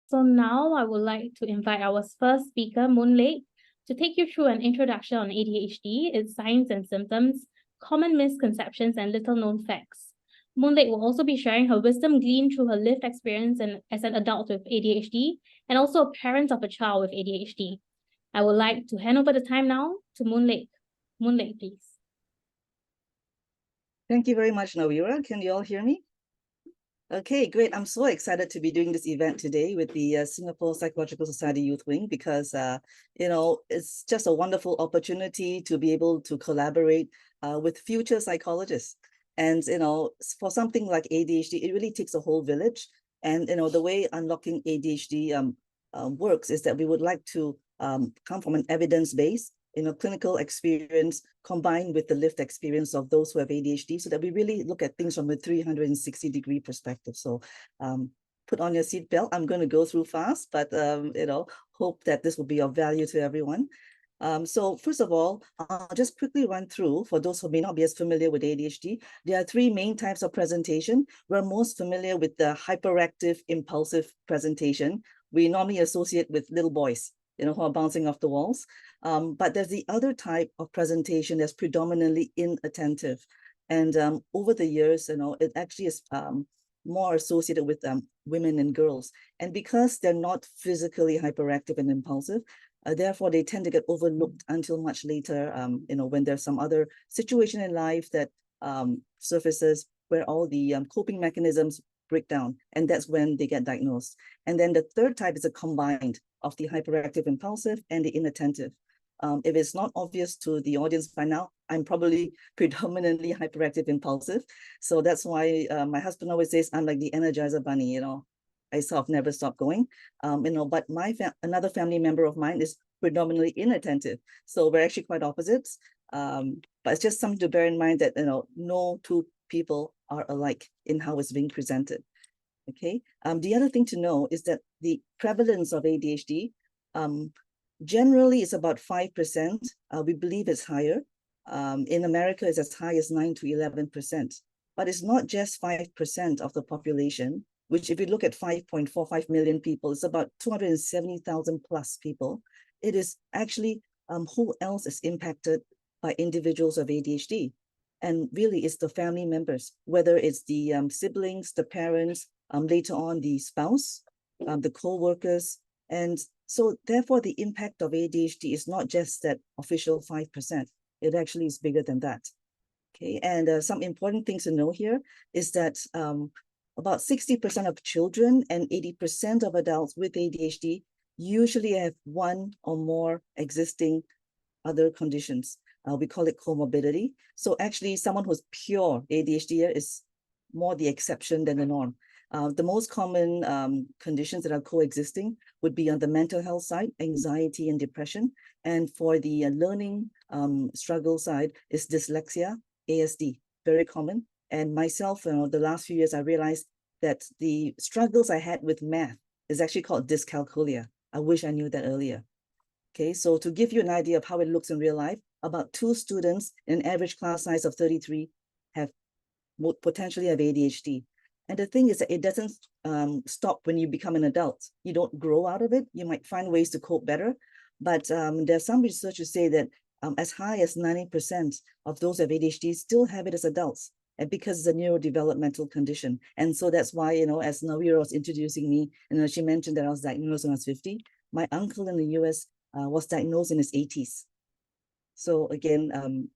So now I would like to invite our first speaker, Moonlake, to take you through an introduction on ADHD, its signs and symptoms, common misconceptions, and little-known facts. Moonlake will also be sharing her wisdom gleaned through her lived experience as an adult with ADHD, and also a parent of a child with ADHD. I would like to hand over the time now to Moonlake. Moonlake, please. Thank you very much, Nawira. Can you all hear me? Okay, great. I'm so excited to be doing this event today with the Singapore Psychological Society Youth Wing because, it's just a wonderful opportunity to be able to collaborate with future psychologists. And, for something like ADHD, it really takes a whole village. And, the way Unlocking ADHD works is that we would like to come from an evidence base, clinical experience combined with the lived experience of those who have ADHD, so that we really look at things from a 360-degree perspective. So put on your seatbelt. I'm going to go through fast, but hope that this will be of value to everyone. So first of all, I'll just quickly run through, for those who may not be as familiar with ADHD, there are three main types of presentation. We're most familiar with the hyperactive, impulsive presentation. We normally associate with little boys, who are bouncing off the walls. But there's the other type of presentation that's predominantly inattentive. And over the years, it actually is more associated with women and girls. And because they're not physically hyperactive and impulsive, therefore they tend to get overlooked until much later, when there's some other situation in life that surfaces where all the coping mechanisms break down, and that's when they get diagnosed. And then the third type is a combined of the hyperactive impulsive and the inattentive. If it's not obvious to the audience by now, I'm probably predominantly hyperactive impulsive. So that's why my husband always says I'm like the Energizer Bunny, I sort of never stop going. But another family member of mine is predominantly inattentive. So we're actually quite opposites. But it's just something to bear in mind that, no two people are alike in how it's being presented. Okay. The other thing to know is that the prevalence of ADHD generally is about 5%. We believe it's higher. In America, it's as high as 9 to 11%. But it's not just 5% of the population, which if you look at 5.45 million people, it's about 270,000 plus people. It is actually who else is impacted by individuals of ADHD. And really it's the family members, whether it's the siblings, the parents, later on the spouse, the co-workers. And so therefore the impact of ADHD is not just that official 5%, it actually is bigger than that. Okay, and some important things to know here is that about 60% of children and 80% of adults with ADHD usually have one or more existing other conditions. We call it comorbidity. So actually someone who's pure ADHD is more the exception than the norm. The most common conditions that are coexisting would be on the mental health side, anxiety and depression. And for the learning struggle side is dyslexia, ASD, very common. And myself, the last few years, I realized that the struggles I had with math is actually called dyscalculia. I wish I knew that earlier. Okay, so to give you an idea of how it looks in real life, about 2 students in an average class size of 33 have potentially have ADHD. And the thing is that it doesn't stop when you become an adult. You don't grow out of it. You might find ways to cope better. But there's some research to say that as high as 90% of those who have ADHD still have it as adults, and because it's a neurodevelopmental condition. And so that's why, as Nawira was introducing me, she mentioned that I was diagnosed when I was 50. My uncle in the US was diagnosed in his 80s. So again,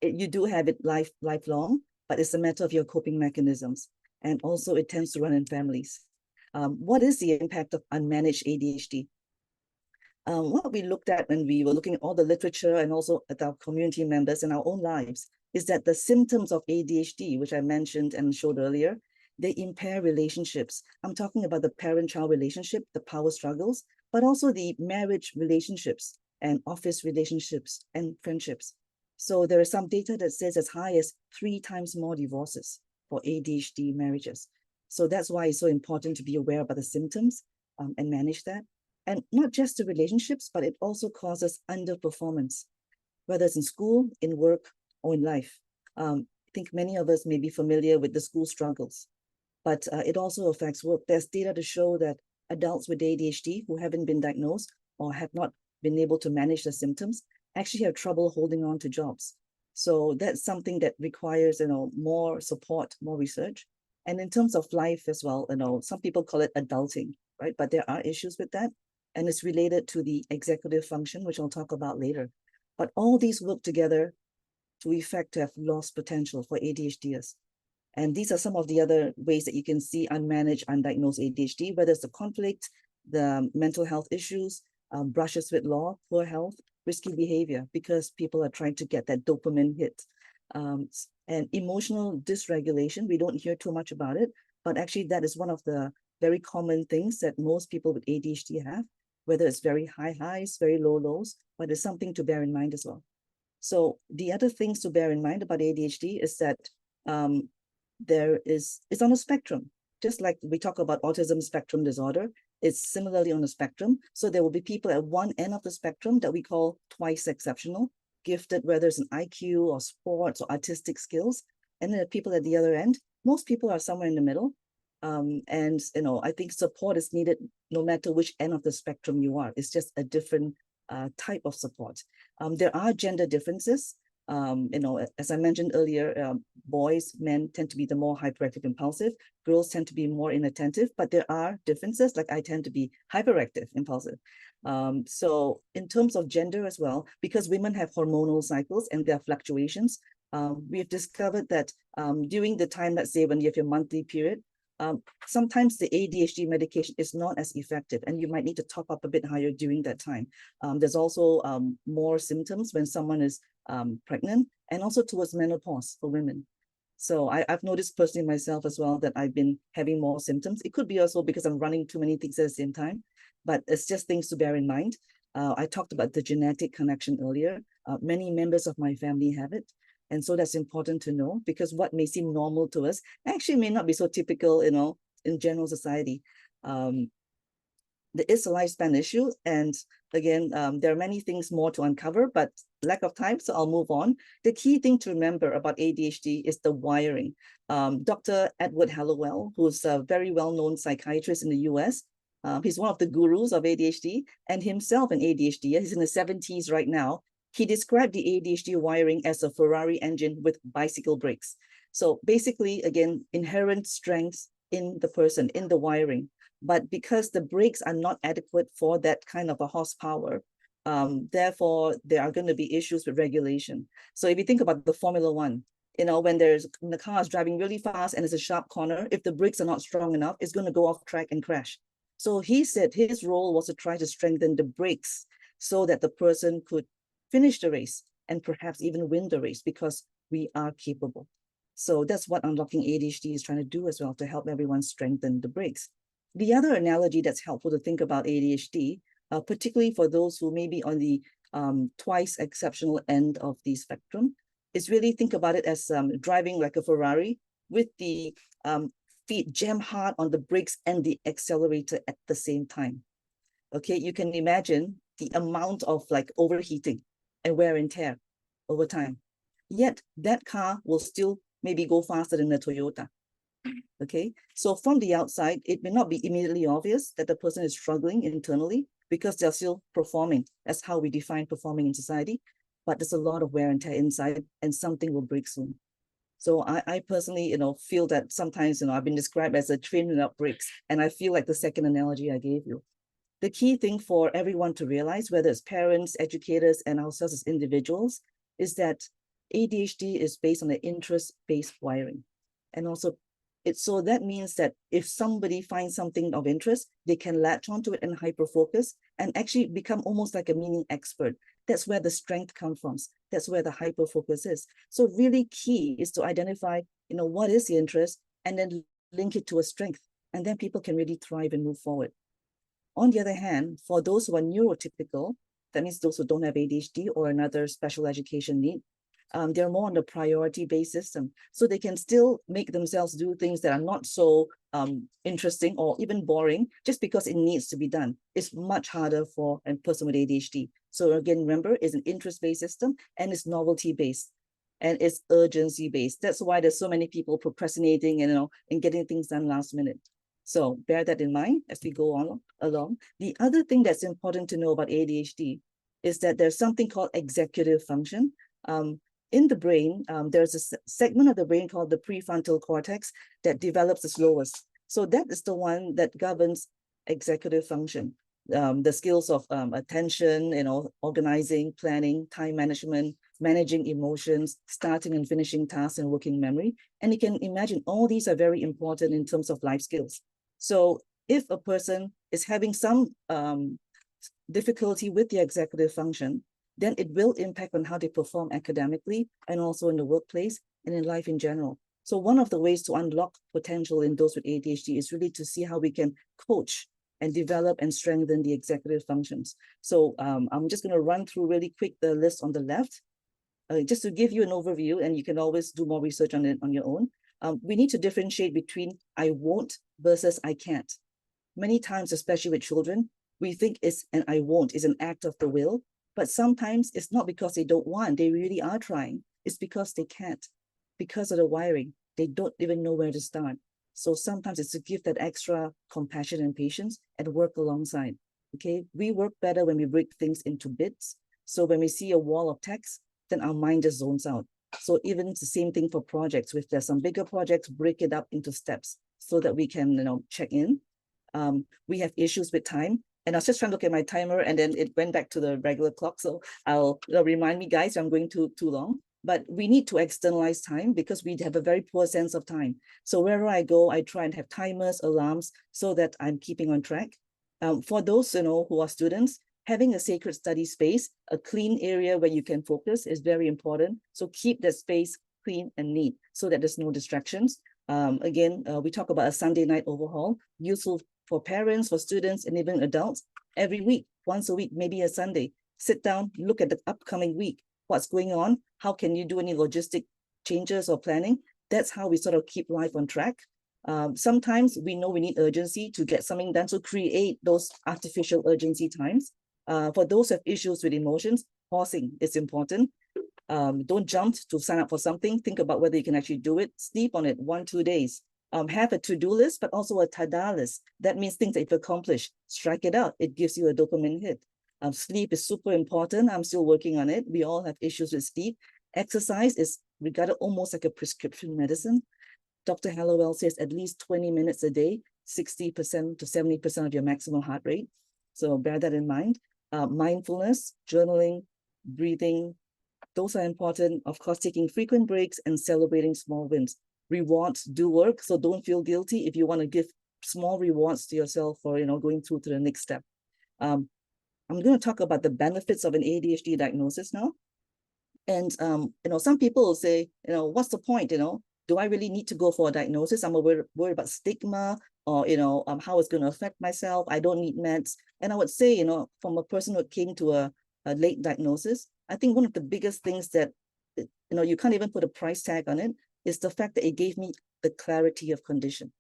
you do have it lifelong, but it's a matter of your coping mechanisms. And also it tends to run in families. What is the impact of unmanaged ADHD? What we looked at when we were looking at all the literature and also at our community members and our own lives is that the symptoms of ADHD, which I mentioned and showed earlier, they impair relationships. I'm talking about the parent-child relationship, the power struggles, but also the marriage relationships and office relationships and friendships. So there is some data that says as high as 3 times more divorces for ADHD marriages. So that's why it's so important to be aware about the symptoms and manage that. And not just the relationships, but it also causes underperformance, whether it's in school, in work, or in life. I think many of us may be familiar with the school struggles, but it also affects work. There's data to show that adults with ADHD who haven't been diagnosed or have not been able to manage the symptoms actually have trouble holding on to jobs. So that's something that requires, more support, more research. And in terms of life as well, some people call it adulting, right? But there are issues with that. And it's related to the executive function, which I'll talk about later. But all these work together to effect to have lost potential for ADHDers. And these are some of the other ways that you can see unmanaged, undiagnosed ADHD, whether it's the conflict, the mental health issues, brushes with law, poor health, risky behavior, because people are trying to get that dopamine hit. And emotional dysregulation, we don't hear too much about it, but actually that is one of the very common things that most people with ADHD have, whether it's very high highs, very low lows, but it's something to bear in mind as well. So the other things to bear in mind about ADHD is that it's on a spectrum. Just like we talk about autism spectrum disorder, it's similarly on a spectrum. So there will be people at one end of the spectrum that we call twice exceptional, gifted, whether it's an IQ or sports or artistic skills. And then there are people at the other end. Most people are somewhere in the middle. And I think support is needed no matter which end of the spectrum you are. It's just a different type of support. There are gender differences. As I mentioned earlier, boys, men tend to be the more hyperactive, impulsive. Girls tend to be more inattentive, but there are differences. Like I tend to be hyperactive, impulsive. So in terms of gender as well, because women have hormonal cycles and there are fluctuations, we have discovered that during the time, let's say when you have your monthly period, sometimes the ADHD medication is not as effective and you might need to top up a bit higher during that time. There's also more symptoms when someone is pregnant and also towards menopause for women. So I've noticed personally myself as well that I've been having more symptoms. It could be also because I'm running too many things at the same time, but it's just things to bear in mind. I talked about the genetic connection earlier. Many members of my family have it. And so that's important to know because what may seem normal to us actually may not be so typical, in general society. There is a lifespan issue. And again, there are many things more to uncover, but lack of time, so I'll move on. The key thing to remember about ADHD is the wiring. Dr. Edward Hallowell, who's a very well-known psychiatrist in the US, he's one of the gurus of ADHD and himself an ADHD. He's in his 70s right now. He described the ADHD wiring as a Ferrari engine with bicycle brakes. So basically, again, inherent strengths in the person, in the wiring. But because the brakes are not adequate for that kind of a horsepower, therefore, there are going to be issues with regulation. So if you think about the Formula One, when the car is driving really fast and it's a sharp corner, if the brakes are not strong enough, it's going to go off track and crash. So he said his role was to try to strengthen the brakes so that the person could finish the race and perhaps even win the race because we are capable. So that's what Unlocking ADHD is trying to do as well, to help everyone strengthen the brakes. The other analogy that's helpful to think about ADHD, particularly for those who may be on the twice exceptional end of the spectrum, is really think about it as driving like a Ferrari with the feet jam hard on the brakes and the accelerator at the same time. Okay, you can imagine the amount of like overheating and wear and tear over time. Yet that car will still maybe go faster than a Toyota. Okay, so from the outside, it may not be immediately obvious that the person is struggling internally because they're still performing. That's how we define performing in society. But there's a lot of wear and tear inside, and something will break soon. So I personally, feel that sometimes, I've been described as a train without brakes, and I feel like the second analogy I gave you. The key thing for everyone to realize, whether it's parents, educators, and ourselves as individuals, is that ADHD is based on the interest-based wiring. And also, so that means that if somebody finds something of interest, they can latch onto it and hyper-focus and actually become almost like a mini expert. That's where the strength comes from. That's where the hyper-focus is. So really key is to identify, what is the interest and then link it to a strength. And then people can really thrive and move forward. On the other hand, for those who are neurotypical, that means those who don't have ADHD or another special education need, they're more on the priority-based system. So they can still make themselves do things that are not so interesting or even boring just because it needs to be done. It's much harder for a person with ADHD. So again, remember, it's an interest-based system and it's novelty-based and it's urgency-based. That's why there's so many people procrastinating and, and getting things done last minute. So bear that in mind as we go on along. The other thing that's important to know about ADHD is that there's something called executive function. In the brain, there's a segment of the brain called the prefrontal cortex that develops the slowest. So that is the one that governs executive function. The skills of attention, organizing, planning, time management, managing emotions, starting and finishing tasks, and working memory. And you can imagine all these are very important in terms of life skills. So if a person is having some difficulty with the executive function, then it will impact on how they perform academically and also in the workplace and in life in general. So one of the ways to unlock potential in those with ADHD is really to see how we can coach and develop and strengthen the executive functions. So I'm just going to run through really quick the list on the left, just to give you an overview, and you can always do more research on it on your own. We need to differentiate between I won't versus I can't. Many times, especially with children, we think it's an I won't is an act of the will, but sometimes it's not because they don't want, they really are trying. It's because they can't, because of the wiring. They don't even know where to start. So sometimes it's to give that extra compassion and patience and work alongside, okay? We work better when we break things into bits. So when we see a wall of text, then our mind just zones out. So even it's the same thing for projects. If there's some bigger projects, break it up into steps so that we can, check in. We have issues with time. And I was just trying to look at my timer, and then it went back to the regular clock. So I'll remind me, guys, I'm going too long. But we need to externalize time because we have a very poor sense of time. So wherever I go, I try and have timers, alarms, so that I'm keeping on track. For those who are students, having a sacred study space, a clean area where you can focus is very important. So keep that space clean and neat so that there's no distractions. Again, we talk about a Sunday night overhaul, useful for parents, for students, and even adults. Every week, once a week, maybe a Sunday, sit down, look at the upcoming week. What's going on? How can you do any logistic changes or planning? That's how we sort of keep life on track. Sometimes we know we need urgency to get something done, so create those artificial urgency times. For those who have issues with emotions, pausing is important. Don't jump to sign up for something. Think about whether you can actually do it. Sleep on it 1-2 days. Have a to-do list, but also a tada list. That means things that you've accomplished. Strike it out. It gives you a dopamine hit. Sleep is super important. I'm still working on it. We all have issues with sleep. Exercise is regarded almost like a prescription medicine. Dr. Hallowell says at least 20 minutes a day, 60% to 70% of your maximum heart rate. So bear that in mind. Mindfulness, journaling, breathing, those are important. Of course, taking frequent breaks and celebrating small wins. Rewards do work, so don't feel guilty if you want to give small rewards to yourself for going through to the next step. I'm going to talk about the benefits of an ADHD diagnosis now. And some people will say, what's the point? Do I really need to go for a diagnosis? I'm worried about stigma, or how it's going to affect myself. I don't need meds. And I would say, from a person who came to a late diagnosis, I think one of the biggest things that you can't even put a price tag on it is the fact that it gave me the clarity of condition,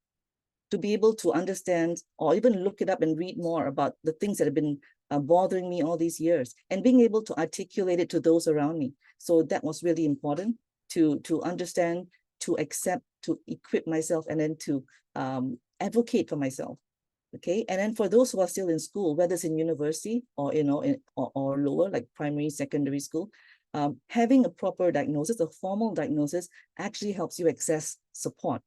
to be able to understand or even look it up and read more about the things that have been bothering me all these years, and being able to articulate it to those around me. So that was really important to understand, to accept, to equip myself, and then to advocate for myself. Okay, and then for those who are still in school, whether it's in university or or lower, like primary, secondary school, having a proper diagnosis, a formal diagnosis, actually helps you access support,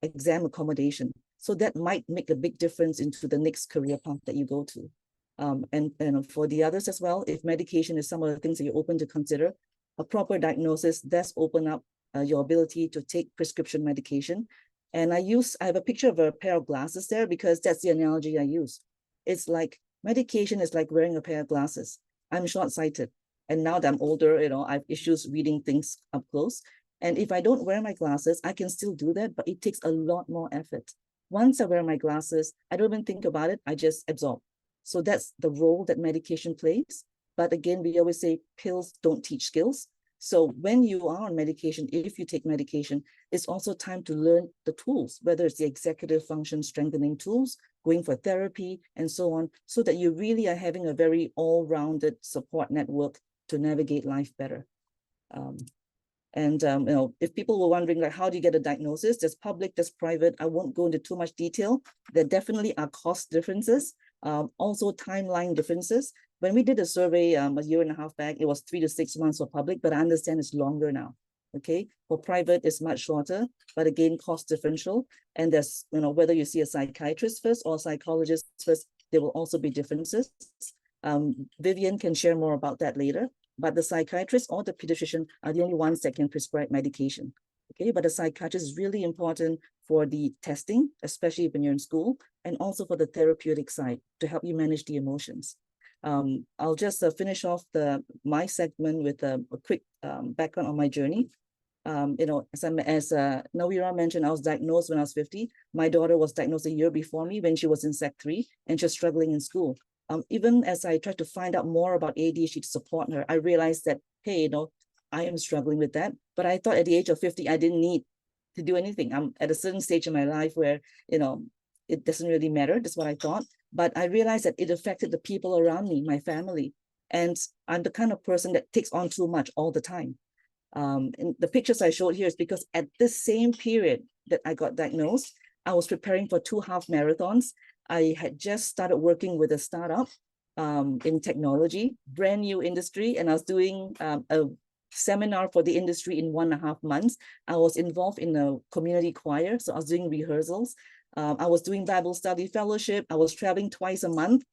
exam accommodation. So that might make a big difference into the next career path that you go to. And for the others as well, if medication is some of the things that you're open to consider, a proper diagnosis does open up your ability to take prescription medication. And I have a picture of a pair of glasses there because that's the analogy I use. It's like medication is like wearing a pair of glasses. I'm short-sighted. And now that I'm older, I have issues reading things up close. And if I don't wear my glasses, I can still do that, but it takes a lot more effort. Once I wear my glasses, I don't even think about it. I just absorb. So that's the role that medication plays. But again, we always say pills don't teach skills. So when you are on medication, if you take medication, it's also time to learn the tools, whether it's the executive function strengthening tools, going for therapy, and so on, so that you really are having a very all-rounded support network to navigate life better. And if people were wondering, like, how do you get a diagnosis? There's public, there's private. I won't go into too much detail. There definitely are cost differences, also timeline differences. When we did a survey a year and a half back, it was 3 to 6 months for public, but I understand it's longer now. Okay, for private, it's much shorter, but again, cost differential. And there's, whether you see a psychiatrist first or a psychologist first, there will also be differences. Vivian can share more about that later, but the psychiatrist or the pediatrician are the only ones that can prescribe medication. Okay, but the psychiatrist is really important for the testing, especially when you're in school, and also for the therapeutic side to help you manage the emotions. I'll just finish off my segment with a quick background on my journey. As Nawira mentioned, I was diagnosed when I was 50. My daughter was diagnosed a year before me when she was in Sec 3 and she was struggling in school. Even as I tried to find out more about ADHD to support her, I realized that, hey, I am struggling with that. But I thought at the age of 50, I didn't need to do anything. I'm at a certain stage in my life where, it doesn't really matter. That's what I thought. But I realized that it affected the people around me, my family. And I'm the kind of person that takes on too much all the time. And the pictures I showed here is because at this same period that I got diagnosed, I was preparing for 2 half marathons. I had just started working with a startup in technology, brand new industry, and I was doing a seminar for the industry in 1.5 months. I was involved in a community choir, so I was doing rehearsals. I was doing Bible study fellowship. I was traveling twice a month.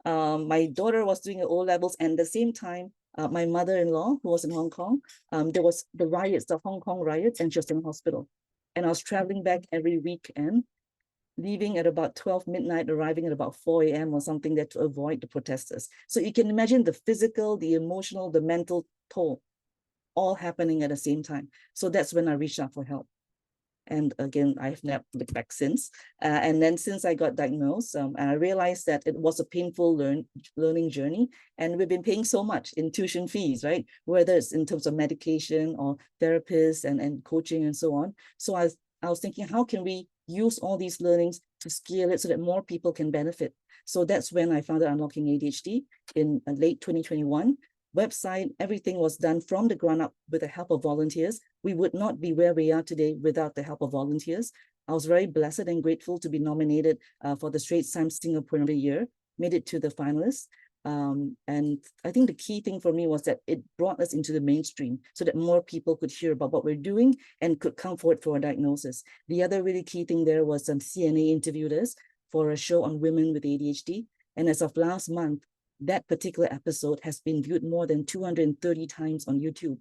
My daughter was doing her O-levels, and at the same time, my mother-in-law, who was in Hong Kong, there was the riots, the Hong Kong riots, and she was in hospital. And I was traveling back every weekend, leaving at about 12 midnight, arriving at about 4 a.m. or something there to avoid the protesters. So you can imagine the physical, the emotional, the mental toll, all happening at the same time. So that's when I reached out for help. And again, I've never looked back since. And then since I got diagnosed, I realized that it was a painful learning journey. And we've been paying so much in tuition fees, right? Whether it's in terms of medication or therapists and coaching and so on. So I was thinking, how can we use all these learnings to scale it so that more people can benefit? So that's when I founded Unlocking ADHD in late 2021. Website, everything was done from the ground up with the help of volunteers. We would not be where we are today without the help of volunteers. I was very blessed and grateful to be nominated for the Straits Times Singapore of the Year, made it to the finalists. And I think the key thing for me was that it brought us into the mainstream so that more people could hear about what we're doing and could come forward for a diagnosis. The other really key thing there was CNA interviewed us for a show on women with ADHD. And as of last month, that particular episode has been viewed more than 230 times on YouTube.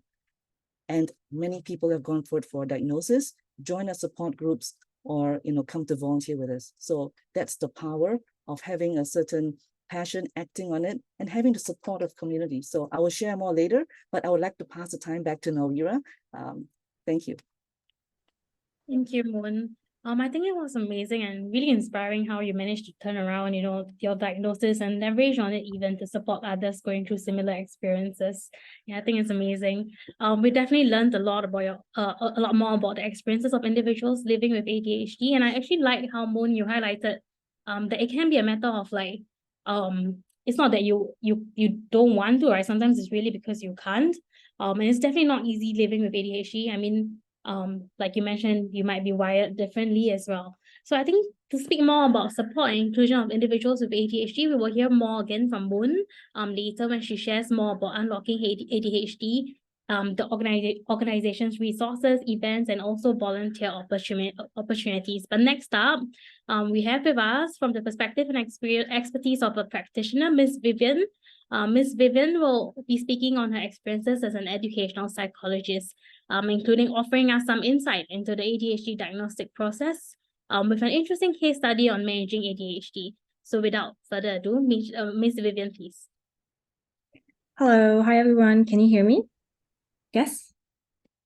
And many people have gone forward for a diagnosis, join our support groups, or come to volunteer with us. So that's the power of having a certain passion, acting on it, and having the support of community. So I will share more later, but I would like to pass the time back to Nawira. Thank you. Thank you, Moon. I think it was amazing and really inspiring how you managed to turn around, your diagnosis and leverage on it even to support others going through similar experiences. Yeah, I think it's amazing. We definitely learned a lot about a lot more about the experiences of individuals living with ADHD. And I actually like how, Moon, you highlighted that it can be a matter of like it's not that you don't want to, right? Sometimes it's really because you can't. And it's definitely not easy living with ADHD. I mean, like you mentioned, you might be wired differently as well. So I think to speak more about support and inclusion of individuals with ADHD, we will hear more again from Moon later when she shares more about unlocking ADHD, the organization's resources, events, and also volunteer opportunities. But next up, we have with us from the perspective and expertise of a practitioner, Ms. Vivian. Ms. Vivian will be speaking on her experiences as an educational psychologist, including offering us some insight into the ADHD diagnostic process, with an interesting case study on managing ADHD. So without further ado, Ms. Vivian, please. Hello, hi everyone. Can you hear me? Yes?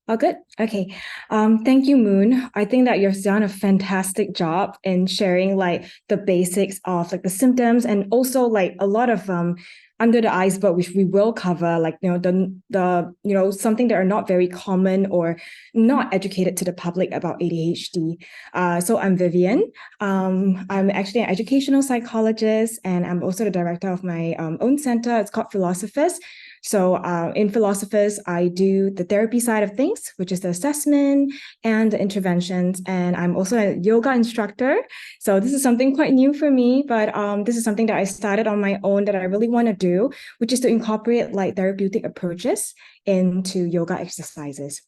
All good? Okay. Thank you, Moon. I think that you've done a fantastic job in sharing like the basics of like the symptoms and also like a lot of under the iceberg, which we will cover, like the something that are not very common or not educated to the public about ADHD. So I'm Vivian. I'm actually an educational psychologist, and I'm also the director of my own center. It's called Feelosophers. So in Feelosophers, I do the therapy side of things, which is the assessment and the interventions. And I'm also a yoga instructor. So this is something quite new for me, but this is something that I started on my own that I really want to do, which is to incorporate like therapeutic approaches into yoga exercises.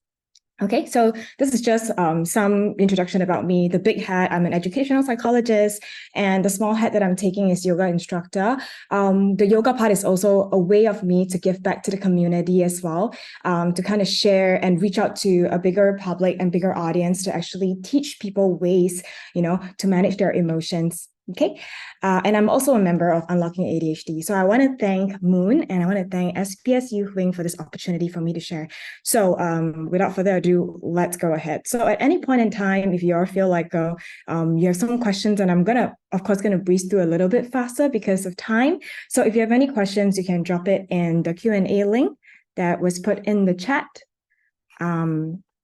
Okay, so this is just some introduction about me. The big hat, I'm an educational psychologist, and the small hat that I'm taking is yoga instructor. The yoga part is also a way of me to give back to the community as well, to kind of share and reach out to a bigger public and bigger audience to actually teach people ways, to manage their emotions. Okay, and I'm also a member of Unlocking ADHD. So I want to thank Moon and I want to thank SPSYW for this opportunity for me to share. So without further ado, let's go ahead. So at any point in time, if you all feel like you have some questions, and I'm of course, gonna breeze through a little bit faster because of time. So if you have any questions, you can drop it in the Q&A link that was put in the chat.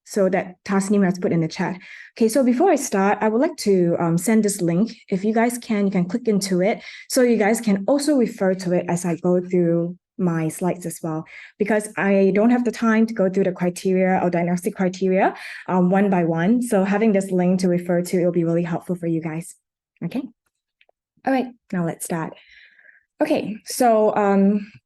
So that Tasneem has put in the chat. Okay, so before I start, I would like to send this link. If you guys can, you can click into it. So you guys can also refer to it as I go through my slides as well, because I don't have the time to go through the criteria or diagnostic criteria one by one. So having this link to refer to, it will be really helpful for you guys. Okay. All right, now let's start. Okay, so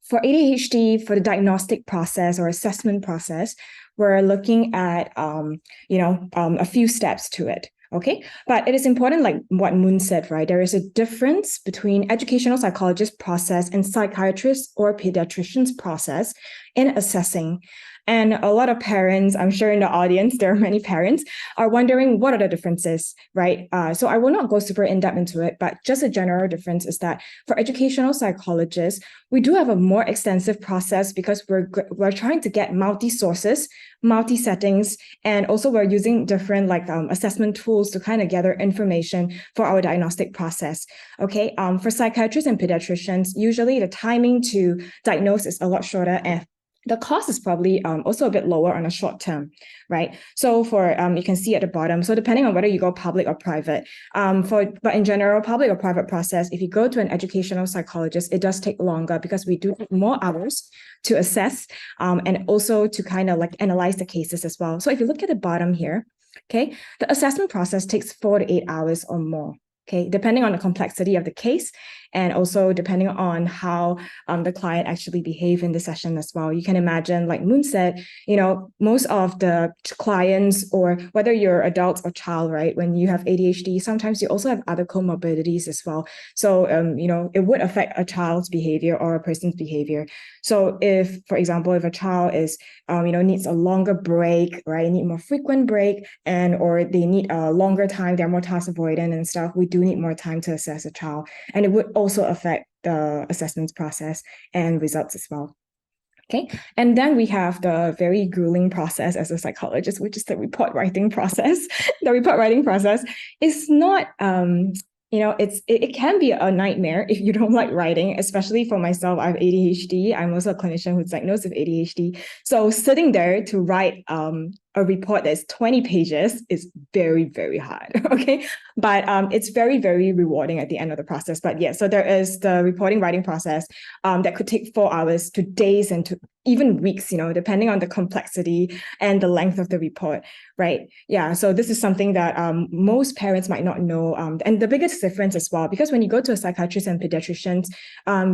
for ADHD, for the diagnostic process or assessment process, we're looking at, a few steps to it, okay? But it is important, like what Moon said, right? There is a difference between educational psychologist process and psychiatrist or pediatrician's process in assessing. And a lot of parents, I'm sure in the audience, there are many parents, are wondering what are the differerences, right? So I will not go super in-depth into it, but just a general difference is that for educational psychologists, we do have a more extensive process because we're trying to get multi-sources, multi-settings, and also we're using different assessment tools to kind of gather information for our diagnostic process, okay? For psychiatrists and pediatricians, usually the timing to diagnose is a lot shorter, and the cost is probably also a bit lower on a short term, right? So for, you can see at the bottom, so depending on whether you go public or private, but in general, public or private process, if you go to an educational psychologist, it does take longer because we do need more hours to assess and also to kind of analyze the cases as well. So if you look at the bottom here, okay, the assessment process takes 4 to 8 hours or more. Okay, depending on the complexity of the case and also depending on how the client actually behave in the session as well. You can imagine, like Moon said, most of the clients, or whether you're adult or child, right, when you have ADHD, sometimes you also have other comorbidities as well. So, it would affect a child's behavior or a person's behavior. So if, for example, if a child is, needs a longer break, right, need more frequent break, or they need a longer time, they're more task avoidant and stuff, we do need more time to assess a child. And it would also affect the assessment process and results as well. Okay, and then we have the very grueling process as a psychologist, which is the report writing process. The report writing process is not, it can be a nightmare if you don't like writing, especially for myself. I have ADHD. I'm also a clinician who's diagnosed with ADHD. So sitting there to write a report that's 20 pages is very, very hard, okay? But it's very, very rewarding at the end of the process. But yeah, so there is the reporting writing process that could take 4 hours to days and to even weeks, depending on the complexity and the length of the report, right? Yeah, so this is something that most parents might not know. And the biggest difference as well, because when you go to a psychiatrist and pediatricians,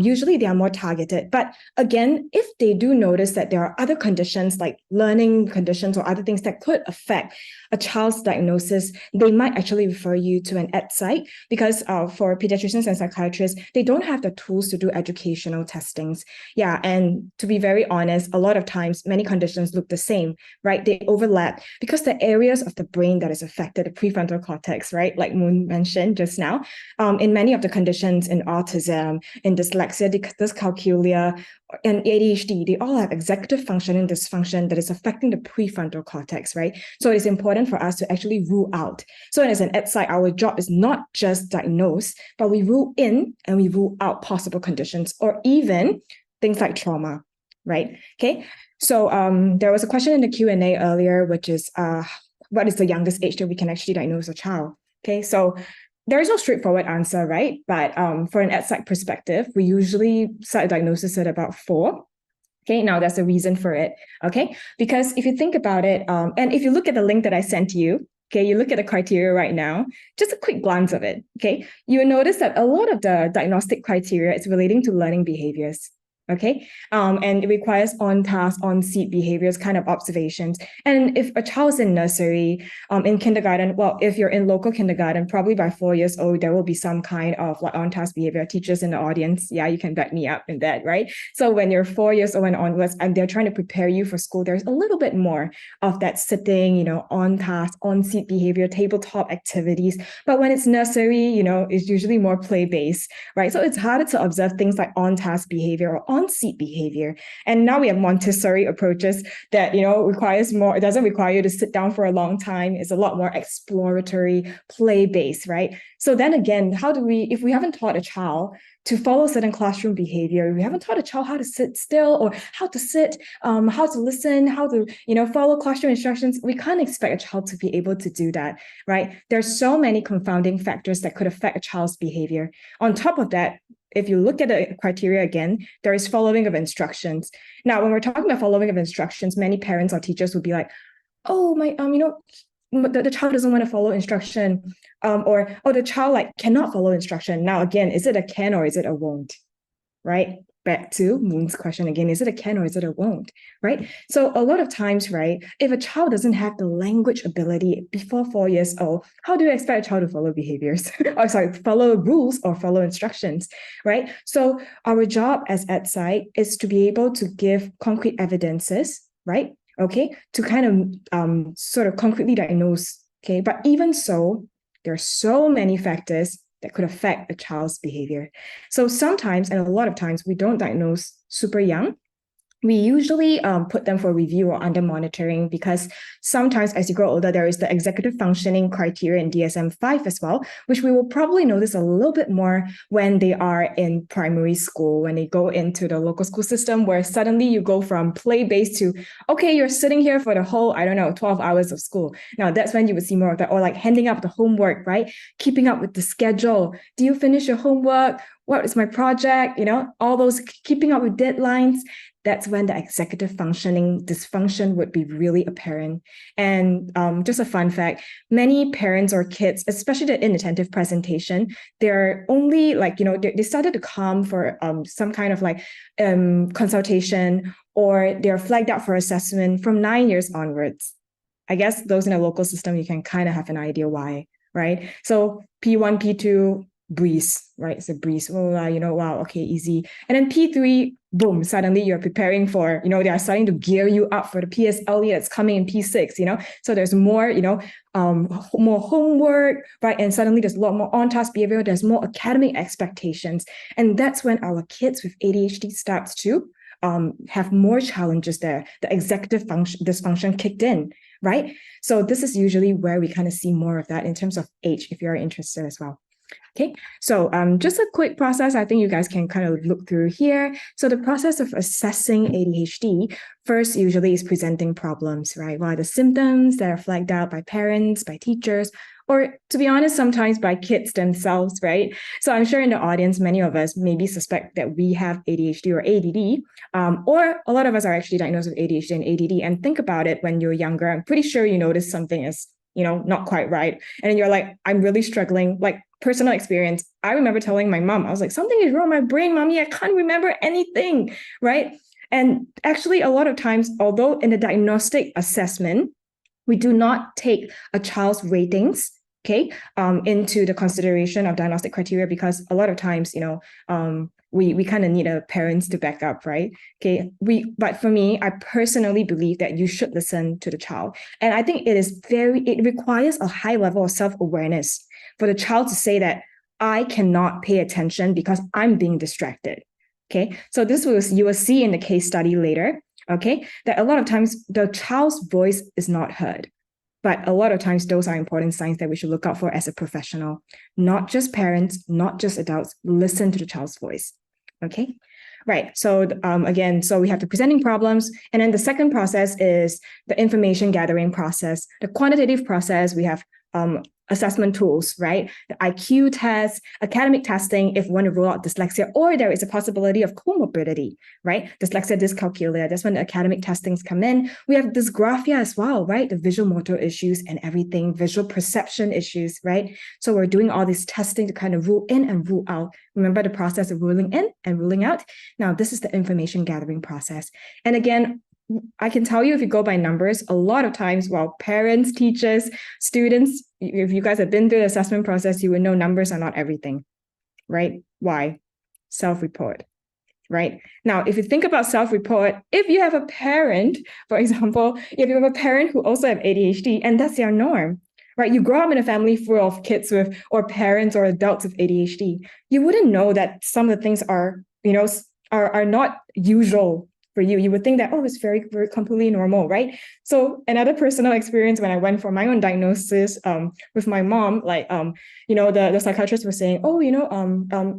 usually they are more targeted. But again, if they do notice that there are other conditions like learning conditions or other things that could affect a child's diagnosis, they might actually refer you to an ed psych, because for pediatricians and psychiatrists, they don't have the tools to do educational testings. Yeah, and to be very honest, a lot of times, many conditions look the same, right? They overlap because the areas of the brain that is affected, the prefrontal cortex, right? Like Moon mentioned just now, in many of the conditions in autism, in dyslexia, dyscalculia, and ADHD, they all have executive functioning dysfunction that is affecting the prefrontal cortex, right? So it's important for us to actually rule out. So as an ed psych, our job is not just diagnose, but we rule in and we rule out possible conditions or even things like trauma, right? Okay. So there was a question in the Q&A earlier, which is what is the youngest age that we can actually diagnose a child? Okay. So there is no straightforward answer, right? But for an ed psych perspective, we usually start diagnosis at about 4. Okay, now there's a reason for it. Okay, because if you think about it, and if you look at the link that I sent you, okay, you look at the criteria right now, just a quick glance of it. Okay, you will notice that a lot of the diagnostic criteria is relating to learning behaviors. Okay, and it requires on-task, on-seat behaviors, kind of observations. And if a child's in nursery, in kindergarten, well, if you're in local kindergarten, probably by 4 years old, there will be some kind of like on-task behavior. Teachers in the audience, yeah, you can back me up in that, right? So when you're 4 years old and onwards, and they're trying to prepare you for school, there's a little bit more of that sitting, on-task, on-seat behavior, tabletop activities. But when it's nursery, it's usually more play-based, right? So it's harder to observe things like on-task behavior or on-seat behavior. And now we have Montessori approaches that, requires more, it doesn't require you to sit down for a long time. It's a lot more exploratory, play-based, right? So then again, if we haven't taught a child to follow certain classroom behavior, we haven't taught a child how to sit still or how to sit, how to listen, how to, follow classroom instructions, we can't expect a child to be able to do that, right? There's so many confounding factors that could affect a child's behavior. On top of that, if you look at the criteria again, there is following of instructions. Now, when we're talking about following of instructions, many parents or teachers would be like, oh, the child doesn't want to follow instruction, or the child cannot follow instruction. Now, again, is it a can or is it a won't, right? Back to Moon's question again, is it a can or is it a won't, right? So a lot of times, right, if a child doesn't have the language ability before 4 years old, how do you expect a child to follow behaviors? Follow rules or follow instructions, right? So our job as EdPsych is to be able to give concrete evidences, right? Okay, to kind of sort of concretely diagnose, okay? But even so, there are so many factors that could affect a child's behavior. So sometimes, and a lot of times, we don't diagnose super young. We usually put them for review or under monitoring because sometimes as you grow older, there is the executive functioning criteria in DSM-5 as well, which we will probably notice a little bit more when they are in primary school, when they go into the local school system, where suddenly you go from play-based to, okay, you're sitting here for the whole, 12 hours of school. Now that's when you would see more of that, or like handing up the homework, right? Keeping up with the schedule. Do you finish your homework? What is my project? All those keeping up with deadlines. That's when the executive functioning dysfunction would be really apparent. And just a fun fact, many parents or kids, especially the inattentive presentation, they're only they started to come for some kind of consultation, or they're flagged out for assessment from 9 years onwards. I guess those in a local system, you can kind of have an idea why, right? So P1, P2, breeze, right? It's a breeze. Oh, wow, okay, easy. And then P3, boom, suddenly you're preparing for, they are starting to gear you up for the PSLE that's coming in P6, So there's more, more homework, right? And suddenly there's a lot more on-task behavior. There's more academic expectations. And that's when our kids with ADHD starts to have more challenges there. The executive dysfunction kicked in, right? So this is usually where we kind of see more of that in terms of age, if you're interested as well. Okay, so just a quick process. I think you guys can kind of look through here. So the process of assessing ADHD first usually is presenting problems, right? What are the symptoms that are flagged out by parents, by teachers, or to be honest, sometimes by kids themselves, right? So I'm sure in the audience, many of us maybe suspect that we have ADHD or ADD, or a lot of us are actually diagnosed with ADHD and ADD. And think about it when you're younger. I'm pretty sure you notice something is not quite right. And then you're like, I'm really struggling. Like personal experience, I remember telling my mom, I was like, something is wrong with my brain, mommy. I can't remember anything, right? And actually, a lot of times, although in the diagnostic assessment, we do not take a child's ratings, okay, into the consideration of diagnostic criteria, because a lot of times, we kind of need parents to back up, right? Okay, but for me, I personally believe that you should listen to the child. And I think it requires a high level of self-awareness for the child to say that I cannot pay attention because I'm being distracted. Okay, so you will see in the case study later, okay, that a lot of times the child's voice is not heard. But a lot of times, those are important signs that we should look out for as a professional. Not just parents, not just adults. Listen to the child's voice. Okay, right. So again, so we have the presenting problems. And then the second process is the information gathering process. The quantitative process, we have assessment tools, right? The IQ test, academic testing, if we want to rule out dyslexia, or there is a possibility of comorbidity, right? Dyslexia, dyscalculia, that's when the academic testings come in. We have dysgraphia as well, right? The visual motor issues and everything, visual perception issues, right? So we're doing all this testing to kind of rule in and rule out. Remember the process of ruling in and ruling out? Now, this is the information gathering process. And again, I can tell you, if you go by numbers, a lot of times, well, parents, teachers, students, if you guys have been through the assessment process, you would know numbers are not everything, right? Why? Self-report, right? Now, if you think about self-report, if you have a parent, for example, if you have a parent who also have ADHD, and that's their norm, right? You grow up in a family full of kids with, or parents or adults with ADHD, you wouldn't know that some of the things are, are not usual for you. You would think that, oh, it's very, very completely normal, right? So another personal experience when I went for my own diagnosis with my mom, like, the psychiatrist was saying, oh,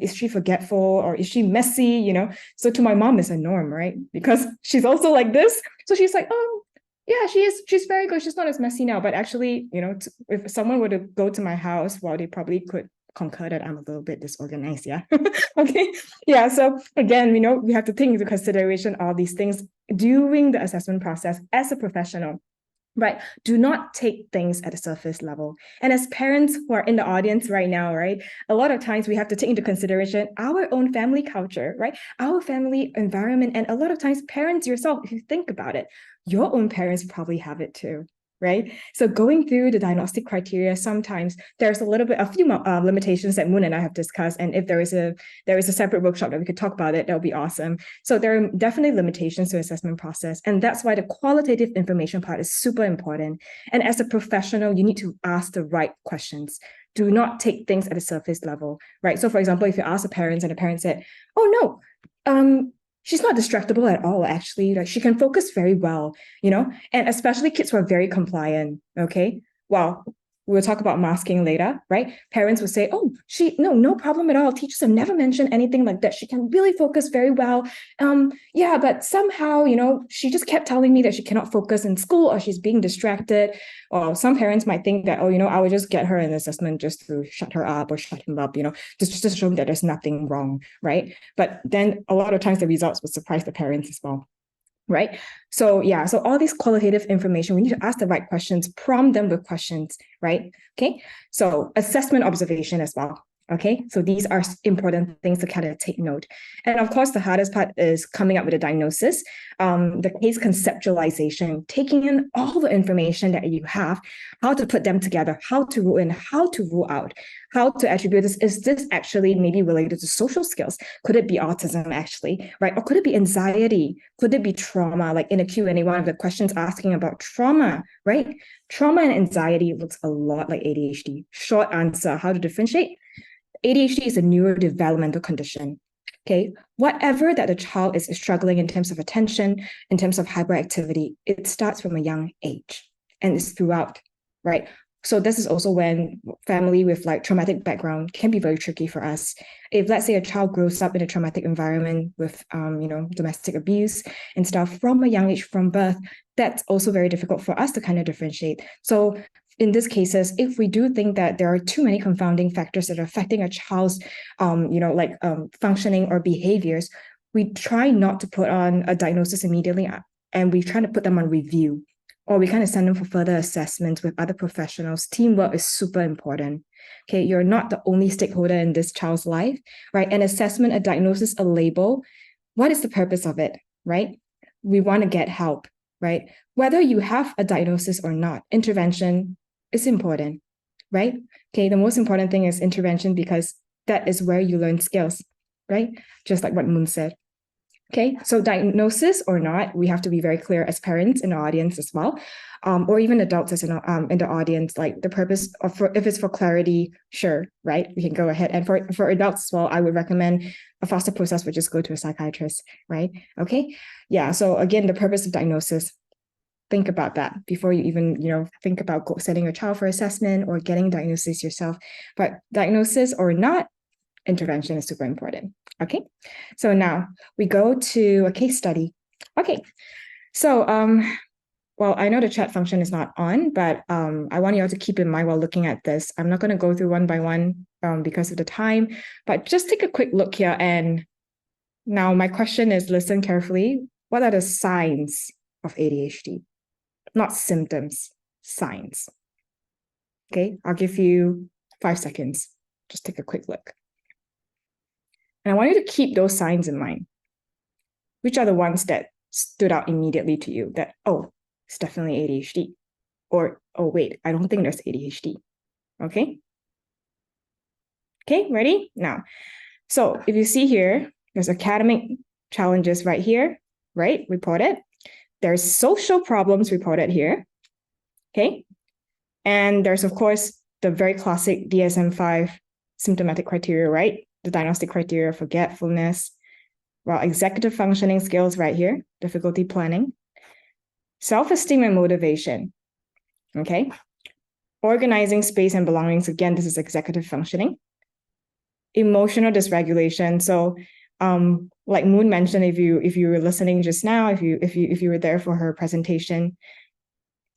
is she forgetful or is she messy, So to my mom, it's a norm, right? Because she's also like this. So she's like, oh, yeah, she is. She's very good. She's not as messy now. But actually, if someone were to go to my house, well, they probably could concur that I'm a little bit disorganized. Yeah. Okay. Yeah. So again, we have to take into consideration all these things during the assessment process as a professional. Right. Do not take things at a surface level. And as parents who are in the audience right now, right, a lot of times we have to take into consideration our own family culture, right, our family environment. And a lot of times parents yourself, if you think about it, your own parents probably have it too. Right. So going through the diagnostic criteria, sometimes there's a few limitations that Moon and I have discussed. And if there is a separate workshop that we could talk about it, that would be awesome. So there are definitely limitations to assessment process. And that's why the qualitative information part is super important. And as a professional, you need to ask the right questions. Do not take things at a surface level. Right. So for example, if you ask the parents and the parent said, oh, no, she's not distractible at all, actually. Like, she can focus very well, and especially kids who are very compliant, okay? Well, we'll talk about masking later, right? Parents will say, oh, no problem at all. Teachers have never mentioned anything like that. She can really focus very well. Yeah, but somehow, she just kept telling me that she cannot focus in school or she's being distracted. Or some parents might think that, oh, I would just get her an assessment just to shut her up or shut him up, just to show them that there's nothing wrong, right? But then a lot of times the results would surprise the parents as well. Right. So all these qualitative information, we need to ask the right questions, prompt them with questions, right? Okay. So assessment observation as well. Okay. So these are important things to kind of take note. And of course, the hardest part is coming up with a diagnosis, the case conceptualization, taking in all the information that you have, how to put them together, how to rule in, how to rule out, how to attribute this. Is this actually maybe related to social skills? Could it be autism actually, right? Or could it be anxiety? Could it be trauma? Like in a Q&A, one of the questions asking about trauma, right? Trauma and anxiety looks a lot like ADHD. Short answer, how to differentiate? ADHD is a neurodevelopmental condition. Okay, whatever that the child is struggling in terms of attention, in terms of hyperactivity, it starts from a young age and it's throughout, right? So this is also when family with like traumatic background can be very tricky for us. If let's say a child grows up in a traumatic environment with, domestic abuse and stuff from a young age, from birth, that's also very difficult for us to kind of differentiate. So in these cases, if we do think that there are too many confounding factors that are affecting a child's, functioning or behaviors, we try not to put on a diagnosis immediately, and we try to put them on review, or we kind of send them for further assessments with other professionals. Teamwork is super important. Okay, you're not the only stakeholder in this child's life, right? An assessment, a diagnosis, a label, what is the purpose of it, right? We want to get help, right? Whether you have a diagnosis or not, intervention is important, right? Okay, the most important thing is intervention because that is where you learn skills, right? Just like what Moon said. Okay, so diagnosis or not, we have to be very clear as parents in the audience as well, or even adults as in the audience, like the purpose of, if it's for clarity, sure, right? We can go ahead. And for adults as well, I would recommend a faster process would just go to a psychiatrist, right? Okay, yeah, so again, the purpose of diagnosis, think about that before you even, think about sending your child for assessment or getting diagnosis yourself. But diagnosis or not, intervention is super important. Okay, so now we go to a case study. Okay, so well, I know the chat function is not on, but I want you all to keep in mind while looking at this. I'm not going to go through one by one because of the time, but just take a quick look here. And now my question is, listen carefully. What are the signs of ADHD? Not symptoms, signs. Okay, I'll give you 5 seconds. Just take a quick look. And I want you to keep those signs in mind. Which are the ones that stood out immediately to you that, oh, it's definitely ADHD? Or, oh, wait, I don't think there's ADHD. Okay? Okay, ready? Now, so if you see here, there's academic challenges right here, right? Reported. There's social problems reported here. Okay? And there's, of course, the very classic DSM-5 symptomatic criteria, right? The diagnostic criteria, forgetfulness, well, executive functioning skills right here, difficulty planning, self-esteem and motivation, okay? Organizing space and belongings, again, this is executive functioning. Emotional dysregulation, so like Moon mentioned, if you were listening just now, if you were there for her presentation,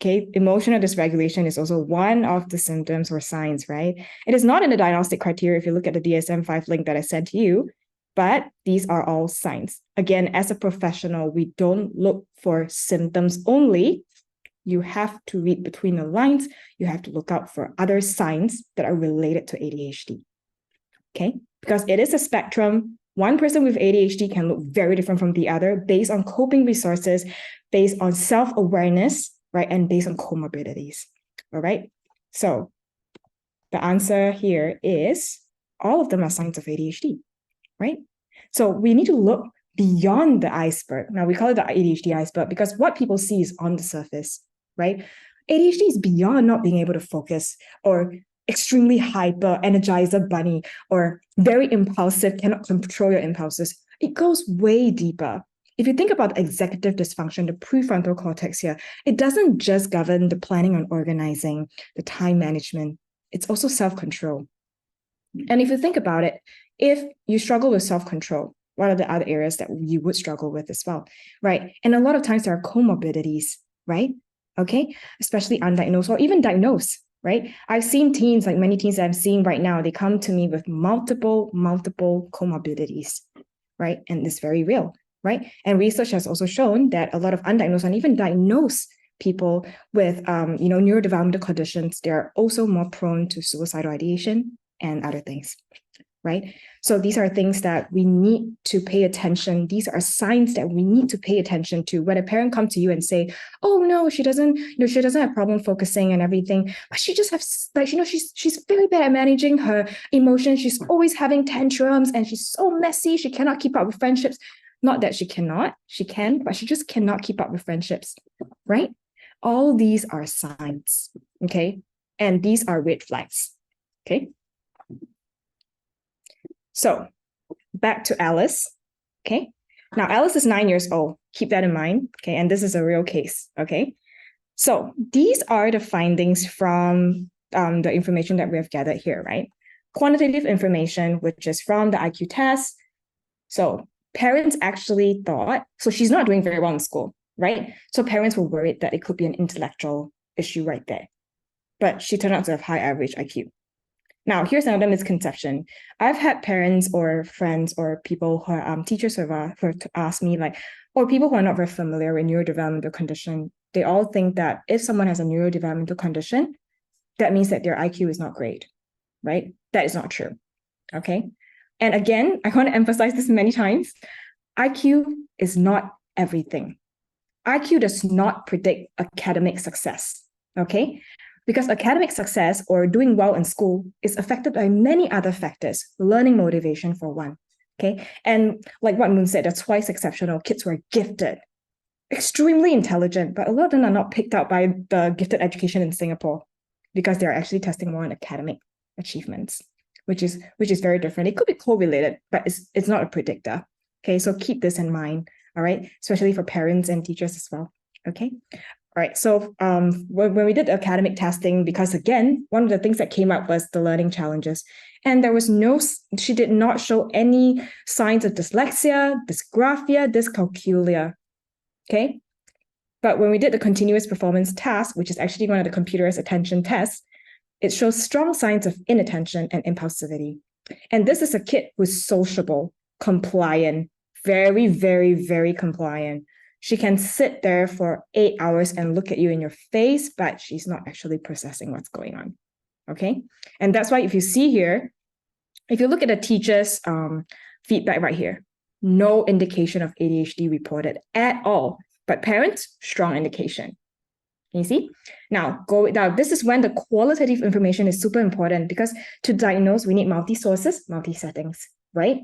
okay, emotional dysregulation is also one of the symptoms or signs, right? It is not in the diagnostic criteria if you look at the DSM-5 link that I sent to you, but these are all signs. Again, as a professional, we don't look for symptoms only. You have to read between the lines. You have to look out for other signs that are related to ADHD, okay? Because it is a spectrum. One person with ADHD can look very different from the other based on coping resources, based on self-awareness, right? And based on comorbidities, all right? So the answer here is all of them are signs of ADHD, right? So we need to look beyond the iceberg. Now we call it the ADHD iceberg because what people see is on the surface, right? ADHD is beyond not being able to focus or extremely hyper, energizer bunny, or very impulsive, cannot control your impulses. It goes way deeper. If you think about executive dysfunction, the prefrontal cortex here, it doesn't just govern the planning and organizing, the time management. It's also self-control. And if you think about it, if you struggle with self-control, what are the other areas that you would struggle with as well, right? And a lot of times there are comorbidities, right? Okay, especially undiagnosed or even diagnosed, right? I've seen teens, like many teens that I'm seeing right now, they come to me with multiple comorbidities, right? And it's very real, right? And research has also shown that a lot of undiagnosed and even diagnosed people with, neurodevelopmental conditions, they're also more prone to suicidal ideation and other things, right? So these are things that we need to pay attention. These are signs that we need to pay attention to. When a parent comes to you and say, "Oh no, she doesn't have problem focusing and everything, but she just has she's very bad at managing her emotions. She's always having tantrums and she's so messy. She cannot keep up with friendships." Not that she cannot, she can, but she just cannot keep up with friendships, right? All these are signs, okay? And these are red flags, okay? So back to Alice, okay? Now, Alice is 9 years old. Keep that in mind, okay? And this is a real case, okay? So these are the findings from the information that we have gathered here, right? Quantitative information, which is from the IQ test. So parents actually thought, so she's not doing very well in school, right? So parents were worried that it could be an intellectual issue right there. But she turned out to have high average IQ. Now, here's another misconception. I've had parents or friends or people who are teachers who have asked me, like, or people who are not very familiar with neurodevelopmental condition, they all think that if someone has a neurodevelopmental condition, that means that their IQ is not great, right? That is not true, okay? And again, I want to emphasize this many times. IQ is not everything. IQ does not predict academic success, okay? Because academic success or doing well in school is affected by many other factors, learning motivation for one, okay? And like what Moon said, they're twice exceptional. Kids who are gifted, extremely intelligent, but a lot of them are not picked out by the gifted education in Singapore because they're actually testing more on academic achievements, which is very different. It could be correlated, but it's not a predictor, okay? So keep this in mind, all right? Especially for parents and teachers as well, okay? All right, so when we did academic testing, because again, one of the things that came up was the learning challenges. And there was she did not show any signs of dyslexia, dysgraphia, dyscalculia, okay? But when we did the continuous performance task, which is actually one of the computer's attention tests, it shows strong signs of inattention and impulsivity. And this is a kid who's sociable, compliant, very, very, very compliant. She can sit there for 8 hours and look at you in your face, but she's not actually processing what's going on. Okay. And that's why if you see here, if you look at the teacher's feedback right here, no indication of ADHD reported at all. But parents, strong indication. Can you see? Now, this is when the qualitative information is super important, because to diagnose, we need multi-sources, multi-settings, right?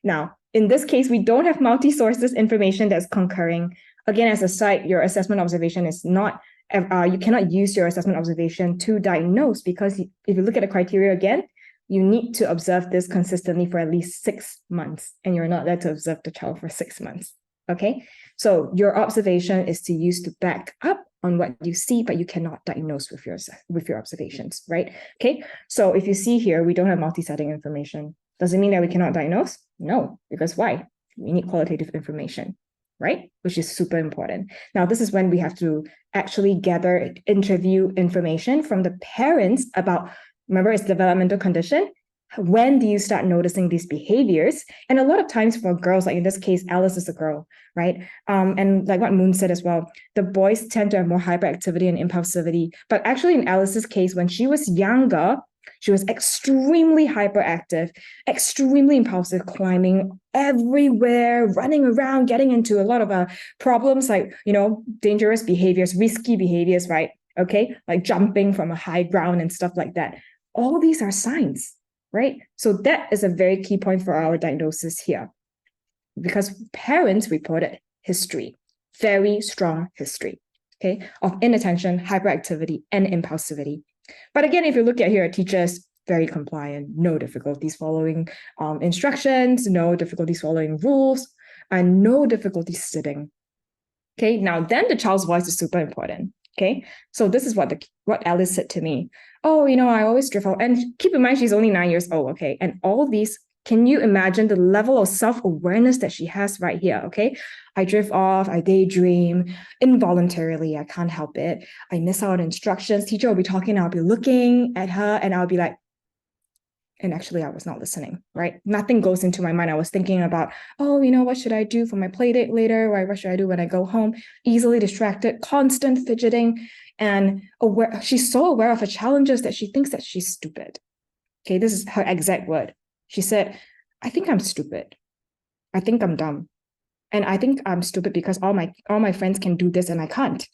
Now, in this case, we don't have multi-sources information that's concurring. Again, as a side, your assessment observation is not, you cannot use your assessment observation to diagnose, because if you look at the criteria again, you need to observe this consistently for at least 6 months, and you're not there to observe the child for 6 months, okay? So your observation is to use to back up on what you see, but you cannot diagnose with your observations, right? Okay, so if you see here, we don't have multi-setting information. Does it mean that we cannot diagnose? No, because why? We need qualitative information, right? Which is super important. Now, this is when we have to actually gather interview information from the parents about, remember, it's developmental condition. When do you start noticing these behaviors? And a lot of times for girls, like in this case, Alice is a girl, right? And like what Moon said as well, the boys tend to have more hyperactivity and impulsivity. But actually in Alice's case, when she was younger, she was extremely hyperactive, extremely impulsive, climbing everywhere, running around, getting into a lot of problems like, dangerous behaviors, risky behaviors, right? Okay, like jumping from a high ground and stuff like that. All these are signs, right? So that is a very key point for our diagnosis here, because parents reported history, very strong history, okay, of inattention, hyperactivity, and impulsivity. But again, if you look at here, teachers, very compliant, no difficulties following instructions, no difficulties following rules, and no difficulties sitting. Okay, now then the child's voice is super important. Okay, so this is what Alice said to me. Oh, I always drift out. And keep in mind, she's only 9 years old. Okay, and all these, can you imagine the level of self-awareness that she has right here? Okay, I drift off, I daydream involuntarily. I can't help it. I miss out on instructions. Teacher will be talking, I'll be looking at her, and I'll be like, and actually, I was not listening, right? Nothing goes into my mind. I was thinking about, oh, what should I do for my play date later? What should I do when I go home? Easily distracted, constant fidgeting, and aware. She's so aware of her challenges that she thinks that she's stupid. Okay, this is her exact word. She said, I think I'm stupid. I think I'm dumb. And I think I'm stupid because all my friends can do this and I can't.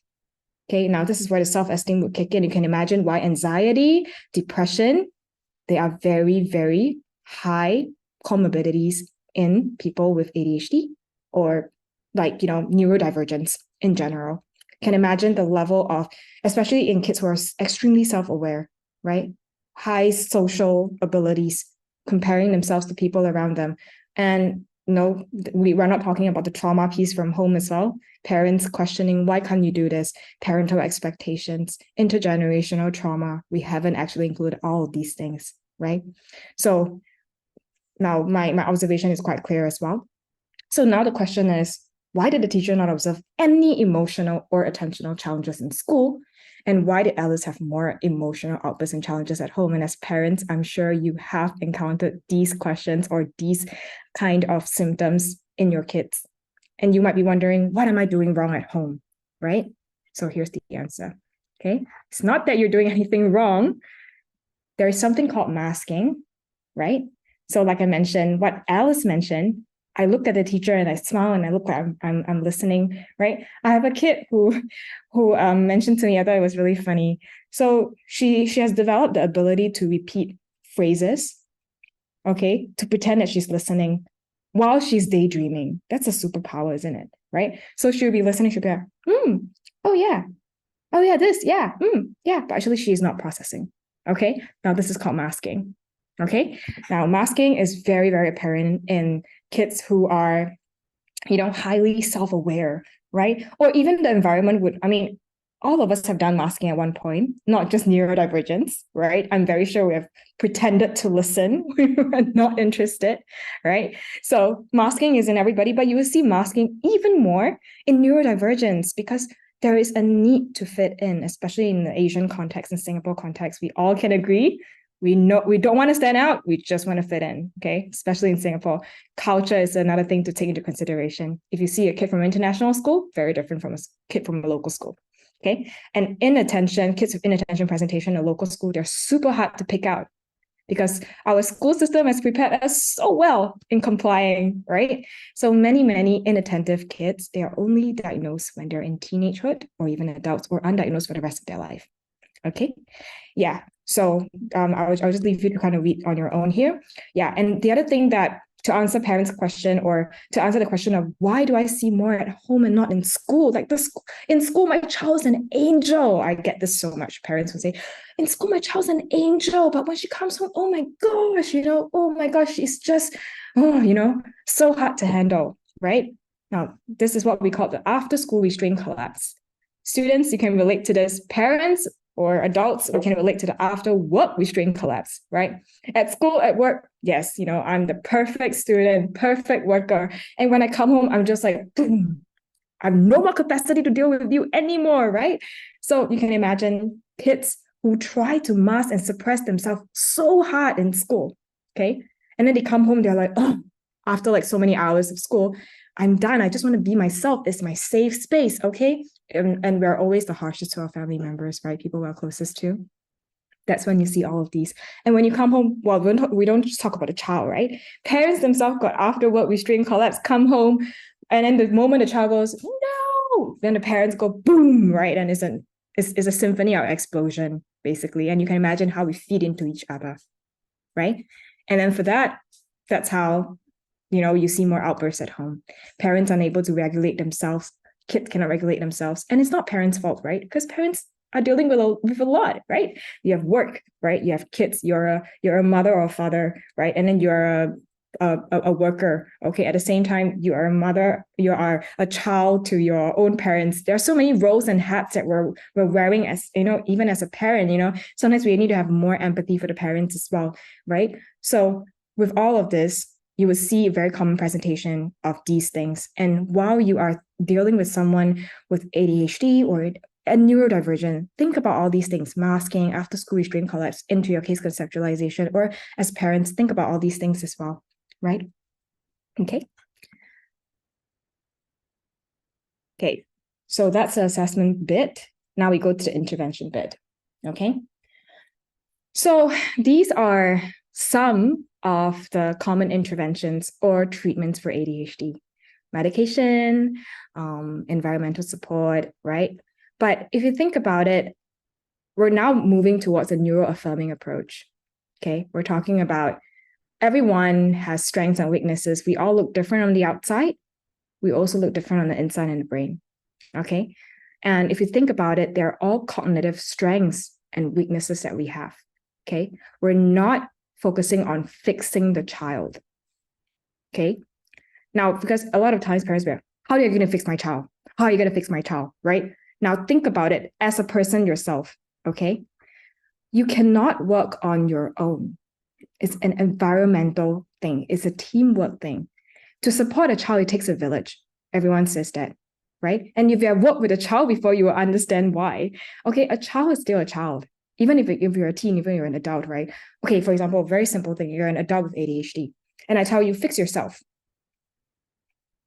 Okay, now this is where the self-esteem would kick in. You can imagine why anxiety, depression, they are very, very high comorbidities in people with ADHD or neurodivergence in general. Can imagine the level of, especially in kids who are extremely self-aware, right? High social abilities, comparing themselves to people around them. And we're not talking about the trauma piece from home as well. Parents questioning, why can't you do this? Parental expectations, intergenerational trauma. We haven't actually included all of these things, right? So now my observation is quite clear as well. So now the question is, why did the teacher not observe any emotional or attentional challenges in school? And why did Alice have more emotional outbursts and challenges at home? And as parents, I'm sure you have encountered these questions or these kind of symptoms in your kids. And you might be wondering, what am I doing wrong at home, right? So here's the answer, okay? It's not that you're doing anything wrong. There is something called masking, right? So like I mentioned, what Alice mentioned, I looked at the teacher and I smile and I look like I'm listening, right? I have a kid who mentioned to me, I thought it was really funny. So she has developed the ability to repeat phrases, okay, to pretend that she's listening while she's daydreaming. That's a superpower, isn't it? Right? So she'll be listening, she'll be like, oh yeah, this, yeah, yeah. But actually she is not processing. Okay, now this is called masking. Okay, now masking is very, very apparent in kids who are, highly self-aware, right? Or even the environment would, all of us have done masking at one point, not just neurodivergence, right? I'm very sure we have pretended to listen. We were not interested, right? So masking is in everybody, but you will see masking even more in neurodivergence because there is a need to fit in, especially in the Asian context and Singapore context. We all can agree. We know we don't want to stand out. We just want to fit in, okay? Especially in Singapore. Culture is another thing to take into consideration. If you see a kid from an international school, very different from a kid from a local school, okay? And kids with inattention presentation in a local school, they're super hard to pick out because our school system has prepared us so well in complying, right? So many inattentive kids, they are only diagnosed when they're in teenagehood or even adults, or undiagnosed for the rest of their life, okay? Yeah, so I'll just leave you to kind of read on your own here. Yeah, and the other thing that, to answer parents' question, or to answer the question of why do I see more at home and not in school? Like in school, my child's an angel. I get this so much. Parents would say, in school, my child's an angel, but when she comes home, oh my gosh, oh my gosh, she's just, so hard to handle, right? Now, this is what we call the after-school restraint collapse. Students, you can relate to this. Parents or adults, we can relate to the after-work restraint collapse, right? At school, at work, yes, I'm the perfect student, perfect worker. And when I come home, I'm just like, boom, I have no more capacity to deal with you anymore, right? So you can imagine kids who try to mask and suppress themselves so hard in school, okay? And then they come home, they're like, oh, after like so many hours of school, I'm done. I just want to be myself. It's my safe space, okay? And we're always the harshest to our family members, right? People we're closest to. That's when you see all of these. And when you come home, well, we don't just talk about a child, right? Parents themselves got after work restraint collapse, come home, and then the moment the child goes, no, then the parents go boom, right? And it's a symphony or explosion, basically. And you can imagine how we feed into each other, right? And then for that, that's how, you see more outbursts at home. Parents unable to regulate themselves. Kids cannot regulate themselves. And it's not parents' fault, right? Because parents are dealing with a lot, right? You have work, right? You have kids. You're a mother or a father, right? And then you're a worker, okay? At the same time, you are a mother, you are a child to your own parents. There are so many roles and hats that we're wearing as, even as a parent, sometimes we need to have more empathy for the parents as well, right? So with all of this, you will see a very common presentation of these things. And while you are dealing with someone with ADHD or a neurodivergent, think about all these things: masking, after-school restraint collapse, into your case conceptualization, or as parents, think about all these things as well, right? Okay. Okay, so that's the assessment bit. Now we go to the intervention bit, okay? So these are some of the common interventions or treatments for ADHD: medication, environmental support, right? But if you think about it, we're now moving towards a neuroaffirming approach, okay? We're talking about everyone has strengths and weaknesses. We all look different on the outside. We also look different on the inside and the brain, okay? And if you think about it, they're all cognitive strengths and weaknesses that we have, okay? We're not focusing on fixing the child, okay? Now, because a lot of times parents will, how are you going to fix my child? How are you going to fix my child, right? Now, think about it as a person yourself, okay? You cannot work on your own. It's an environmental thing. It's a teamwork thing. To support a child, it takes a village. Everyone says that, right? And if you have worked with a child before, you will understand why. Okay, a child is still a child. Even if you're a teen, even if you're an adult, right? Okay, for example, a very simple thing. You're an adult with ADHD. And I tell you, fix yourself.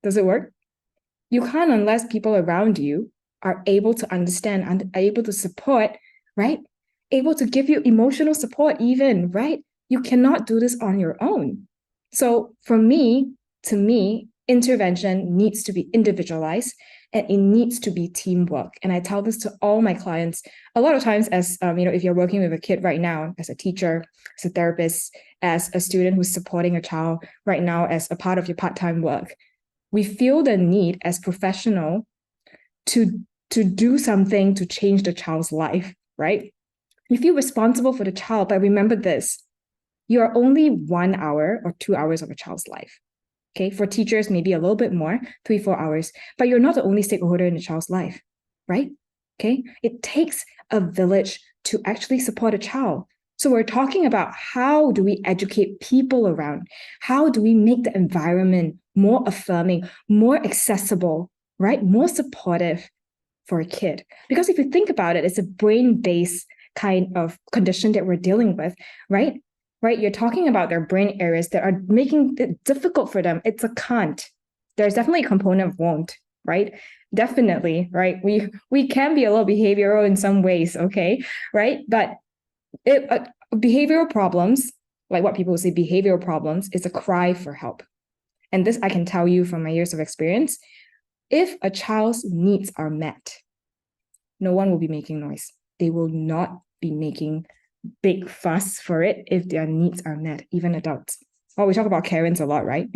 Does it work? You can't unless people around you are able to understand and are able to support, right? Able to give you emotional support even, right? You cannot do this on your own. So to me, intervention needs to be individualized and it needs to be teamwork. And I tell this to all my clients a lot of times as, if you're working with a kid right now, as a teacher, as a therapist, as a student who's supporting a child right now as a part of your part-time work, we feel the need as professional to do something to change the child's life, right? You feel responsible for the child, but remember this: you are only 1 hour or 2 hours of a child's life. Okay, for teachers, maybe a little bit more, 3-4 hours, but you're not the only stakeholder in a child's life, right? Okay, it takes a village to actually support a child. So we're talking about how do we educate people around? How do we make the environment more affirming, more accessible, right? More supportive for a kid. Because if you think about it, it's a brain-based kind of condition that we're dealing with, right? Right? You're talking about their brain areas that are making it difficult for them. It's a can't. There's definitely a component of won't, right? Definitely, right? We can be a little behavioral in some ways, okay, right? But behavioral problems, like what people say, behavioral problems, is a cry for help. And this I can tell you from my years of experience. If a child's needs are met, no one will be making noise. They will not be making big fuss for it if their needs are met, even adults. Oh, we talk about Karens a lot, right?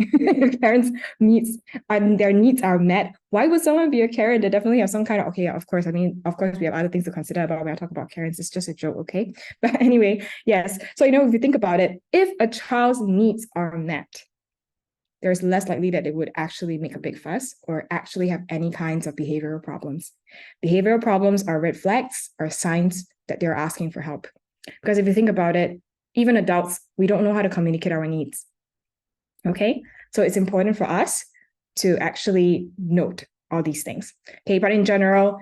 Karens' needs and their needs are met. Why would someone be a Karen? They definitely have some kind of, okay, of course, of course, we have other things to consider about when I talk about Karens. It's just a joke, okay? But anyway, yes. So, if you think about it, if a child's needs are met, there's less likely that they would actually make a big fuss or actually have any kinds of behavioral problems. Behavioral problems are red flags, are signs that they're asking for help. Because if you think about it, even adults, we don't know how to communicate our needs. Okay, so it's important for us to actually note all these things. Okay, but in general,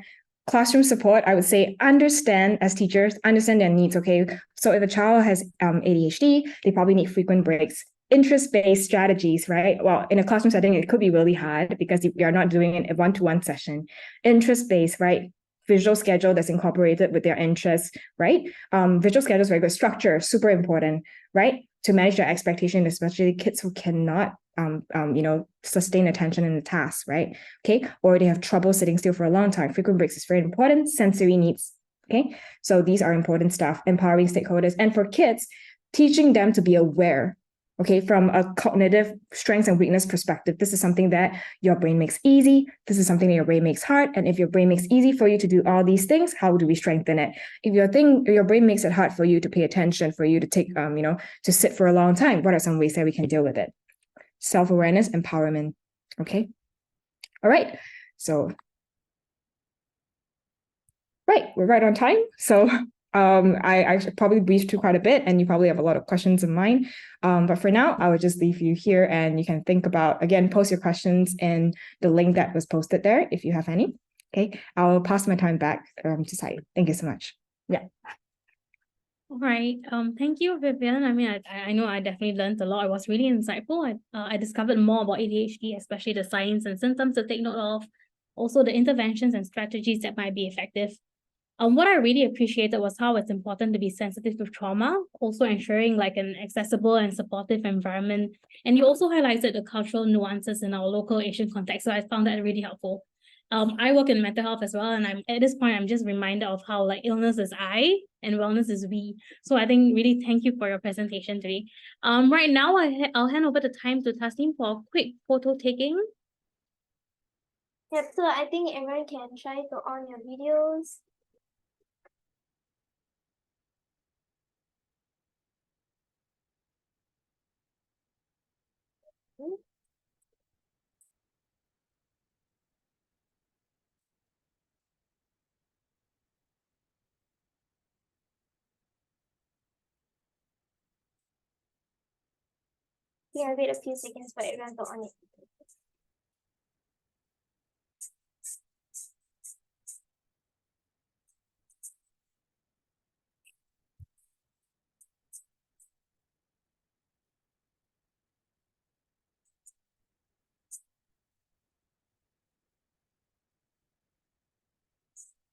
classroom support, I would say understand as teachers, understand their needs. Okay, so if a child has ADHD, they probably need frequent breaks. Interest-based strategies, right? Well, in a classroom setting, it could be really hard because we are not doing it in a one-to-one session. Interest-based, right? Visual schedule that's incorporated with their interests, right? Visual schedule is very good. Structure, super important, right? To manage their expectation, especially kids who cannot, sustain attention in the task, right? Okay, or they have trouble sitting still for a long time. Frequent breaks is very important. Sensory needs, okay? So these are important stuff. Empowering stakeholders. And for kids, teaching them to be aware, okay, from a cognitive strengths and weakness perspective. This is something that your brain makes easy. This is something that your brain makes hard. And if your brain makes easy for you to do all these things, how do we strengthen it? If your brain makes it hard for you to pay attention, for you to take, to sit for a long time, what are some ways that we can deal with it? Self-awareness, empowerment, okay? All right, so, right, we're right on time. So I should probably briefed through quite a bit and you probably have a lot of questions in mind. But for now, I would just leave you here and you can think about, again, post your questions in the link that was posted there if you have any. Okay, I'll pass my time back to Sai. Thank you so much. Yeah. All right. Thank you, Vivian. I mean, I know I definitely learned a lot. It was really insightful. I discovered more about ADHD, especially the signs and symptoms to take note of, also the interventions and strategies that might be effective. What I really appreciated was how it's important to be sensitive to trauma, also ensuring like an accessible and supportive environment. And you also highlighted the cultural nuances in our local Asian context. So I found that really helpful. I work in mental health as well. And at this point, I'm just reminded of how like illness is I and wellness is we. So I think really thank you for your presentation today. Right now, I'll hand over the time to Tasneem for a quick photo taking. Yep, so I think everyone can try to on your videos. Yeah, wait a few seconds for everyone to on it.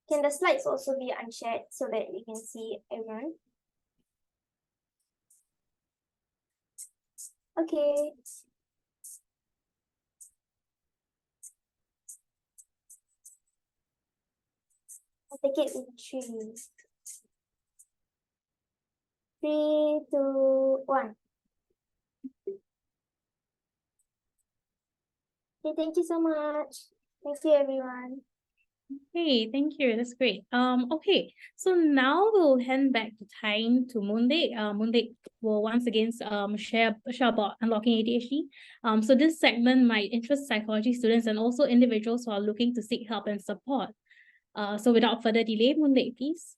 Can the slides also be unshared so that we can see everyone? Okay. I'll take it in 3. 3, 2, 1. Okay, thank you so much. Thank you, everyone. Hey, thank you. That's great. Okay, so now we'll hand back the time to Moonlake. Moonlake will once again share about unlocking ADHD. So this segment might interest psychology students and also individuals who are looking to seek help and support. So without further delay, Moonlake, please.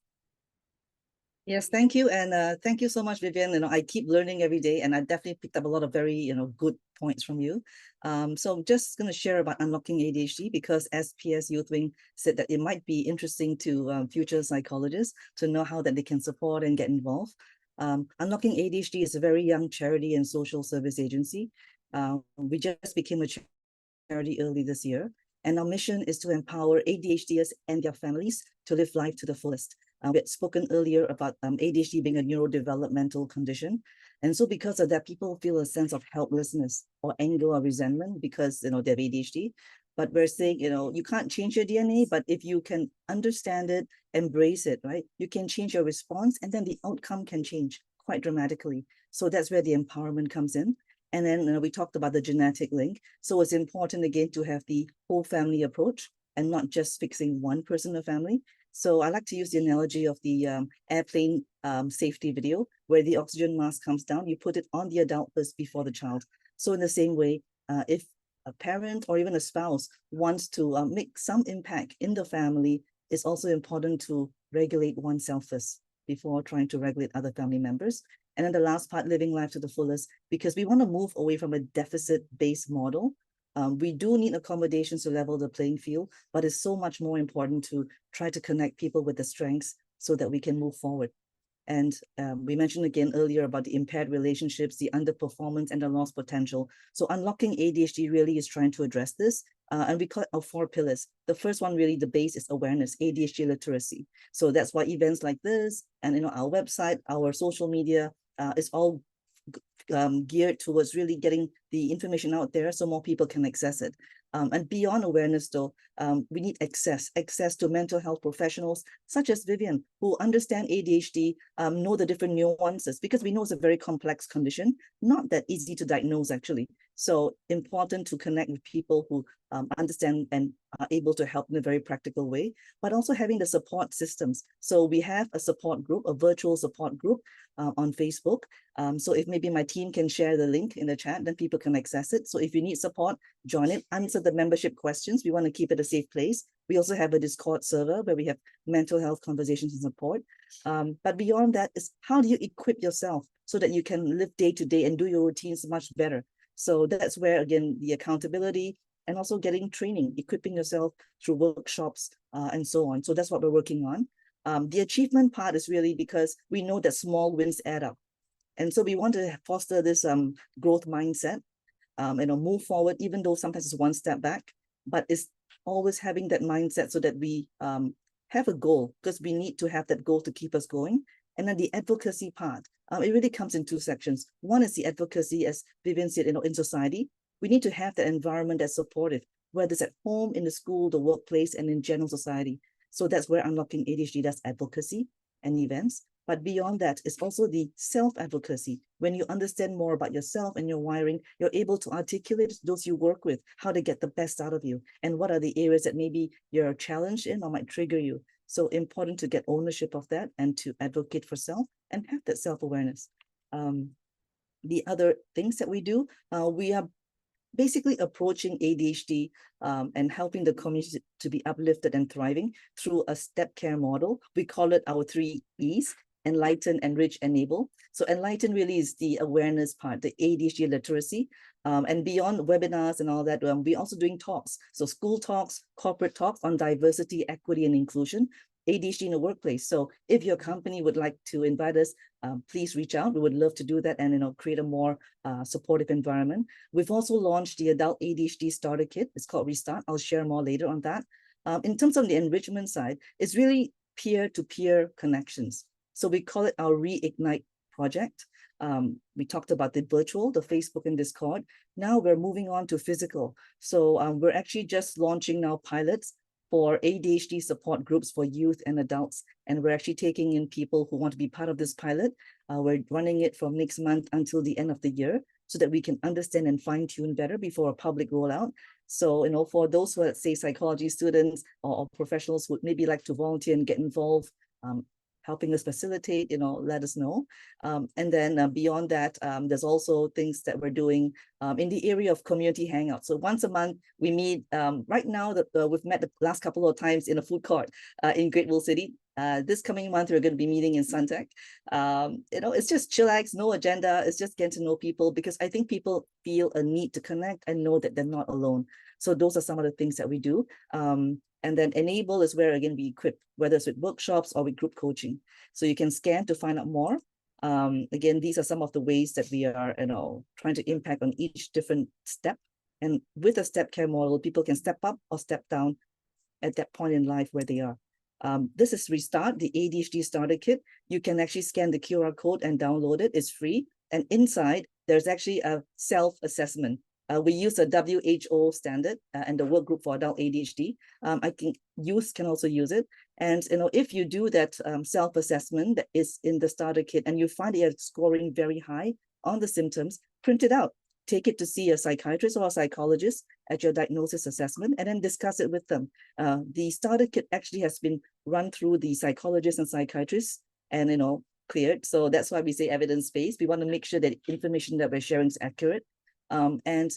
Yes, thank you. And thank you so much, Vivian. I keep learning every day, and I definitely picked up a lot of very, good points from you. So I'm just going to share about unlocking ADHD because SPS Youth Wing said that it might be interesting to future psychologists to know how that they can support and get involved. Unlocking ADHD is a very young charity and social service agency. We just became a charity early this year, and our mission is to empower ADHDers and their families to live life to the fullest. We had spoken earlier about ADHD being a neurodevelopmental condition. And so because of that, people feel a sense of helplessness or anger or resentment because, they have ADHD. But we're saying, you can't change your DNA, but if you can understand it, embrace it, right? You can change your response, and then the outcome can change quite dramatically. So that's where the empowerment comes in. And then we talked about the genetic link. So it's important, again, to have the whole family approach and not just fixing one person in the family. So I like to use the analogy of the airplane safety video, where the oxygen mask comes down, you put it on the adult first before the child. So in the same way, if a parent or even a spouse wants to make some impact in the family, it's also important to regulate oneself first before trying to regulate other family members. And then the last part, living life to the fullest, because we want to move away from a deficit-based model. We do need accommodations to level the playing field, but it's so much more important to try to connect people with the strengths so that we can move forward. And we mentioned again earlier about the impaired relationships, the underperformance, and the lost potential. So unlocking ADHD really is trying to address this. And we call it our 4 pillars. The first one, really, the base is awareness, ADHD literacy. So that's why events like this and our website, our social media is all geared towards really getting the information out there so more people can access it. And beyond awareness, though, we need access to mental health professionals such as Vivian, who understand ADHD, know the different nuances, because we know it's a very complex condition, not that easy to diagnose, actually. So important to connect with people who understand and are able to help in a very practical way, but also having the support systems. So we have a support group, a virtual support group on Facebook. So if maybe my team can share the link in the chat, then people can access it. So if you need support, join it, answer the membership questions. We want to keep it a safe place. We also have a Discord server where we have mental health conversations and support. But beyond that is, how do you equip yourself so that you can live day to day and do your routines much better? So that's where, again, the accountability and also getting training, equipping yourself through workshops and so on. So that's what we're working on. The achievement part is really because we know that small wins add up. And so we want to foster this growth mindset, move forward, even though sometimes it's one step back, but it's always having that mindset so that we have a goal, because we need to have that goal to keep us going. And then the advocacy part, it really comes in 2 sections. One is the advocacy, as Vivian said, in society. We need to have that environment that's supportive, whether it's at home, in the school, the workplace, and in general society. So that's where Unlocking ADHD does advocacy and events. But beyond that, it's also the self-advocacy. When you understand more about yourself and your wiring, you're able to articulate those you work with, how to get the best out of you, and what are the areas that maybe you're challenged in or might trigger you. So important to get ownership of that and to advocate for self and have that self-awareness. The other things that we do, we are basically approaching ADHD and helping the community to be uplifted and thriving through a step care model. We call it our 3 E's: enlighten, enrich, enable. So enlighten really is the awareness part, the ADHD literacy. And beyond webinars and all that, we're also doing talks. So school talks, corporate talks on diversity, equity, and inclusion, ADHD in the workplace. So if your company would like to invite us, please reach out. We would love to do that and create a more supportive environment. We've also launched the Adult ADHD Starter Kit. It's called Restart. I'll share more later on that. In terms of the enrichment side, it's really peer-to-peer connections. So we call it our Reignite project. We talked about the virtual, the Facebook and Discord. Now we're moving on to physical. So we're actually just launching now pilots for ADHD support groups for youth and adults. And we're actually taking in people who want to be part of this pilot. We're running it from next month until the end of the year so that we can understand and fine tune better before a public rollout. So, for those who are, say, psychology students or professionals who would maybe like to volunteer and get involved, helping us facilitate, let us know. And then beyond that, there's also things that we're doing in the area of community hangouts. So once a month, we meet. Right now, we've met the last couple of times in a food court in Great Wall City. This coming month, we're going to be meeting in Suntec. It's just chillax, no agenda. It's just getting to know people, because I think people feel a need to connect and know that they're not alone. So those are some of the things that we do. And then enable is where, again, we equip, whether it's with workshops or with group coaching. So you can scan to find out more. Again, these are some of the ways that we are, trying to impact on each different step. And with a step care model, people can step up or step down at that point in life where they are. This is Restart, the ADHD starter kit. You can actually scan the QR code and download it. It's free. And inside, there's actually a self-assessment. We use a WHO standard and the work group for adult ADHD. I think youth can also use it. And if you do that self-assessment that is in the starter kit and you find you're scoring very high on the symptoms, print it out. Take it to see a psychiatrist or a psychologist at your diagnosis assessment, and then discuss it with them. The starter kit actually has been run through the psychologists and psychiatrists and cleared. So that's why we say evidence-based. We want to make sure that information that we're sharing is accurate. And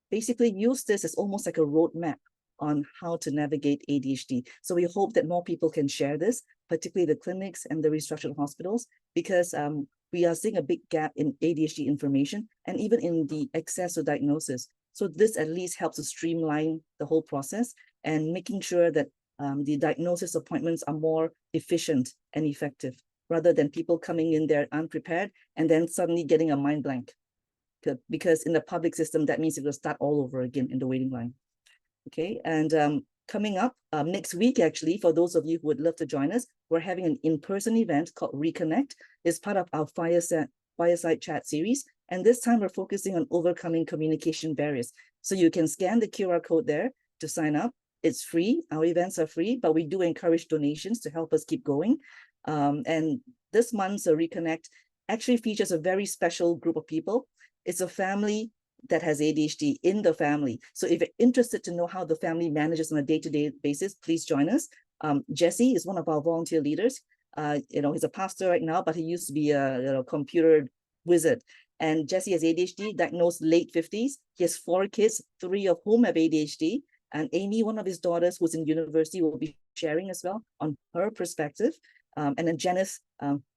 basically use this as almost like a roadmap on how to navigate ADHD. So we hope that more people can share this, particularly the clinics and the restructured hospitals, because we are seeing a big gap in ADHD information and even in the access to diagnosis. So this at least helps to streamline the whole process and making sure that the diagnosis appointments are more efficient and effective, rather than people coming in there unprepared and then suddenly getting a mind blank. Because in the public system, that means it will start all over again in the waiting line. Okay, and coming up next week, actually, for those of you who would love to join us, we're having an in-person event called Reconnect. It's part of our Fireside Chat series. And this time we're focusing on overcoming communication barriers. So you can scan the QR code there to sign up. It's free. Our events are free, but we do encourage donations to help us keep going. And this month's Reconnect actually features a very special group of people. It's a family that has ADHD in the family. So if you're interested to know how the family manages on a day-to-day basis, please join us. Jesse is one of our volunteer leaders. He's a pastor right now, but he used to be a computer wizard. And Jesse has ADHD, diagnosed late 50s. He has 4 kids, 3 of whom have ADHD. And Amy, one of his daughters who's in university, will be sharing as well on her perspective. And then Janice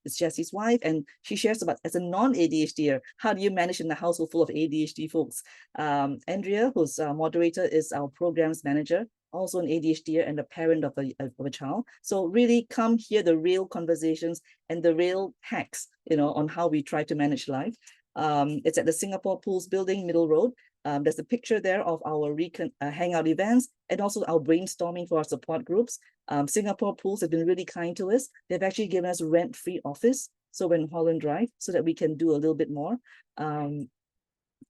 is Jesse's wife, and she shares about, as a non-ADHDer, how do you manage in a household full of ADHD folks? Andrea, who's our moderator, is our programs manager, also an ADHDer and a parent of a child. So really come hear the real conversations and the real hacks, on how we try to manage life. It's at the Singapore Pools building, Middle Road. There's a picture there of our hangout events and also our brainstorming for our support groups. Singapore Pools have been really kind to us. They've actually given us rent-free office, so we're in Holland Drive, so that we can do a little bit more. And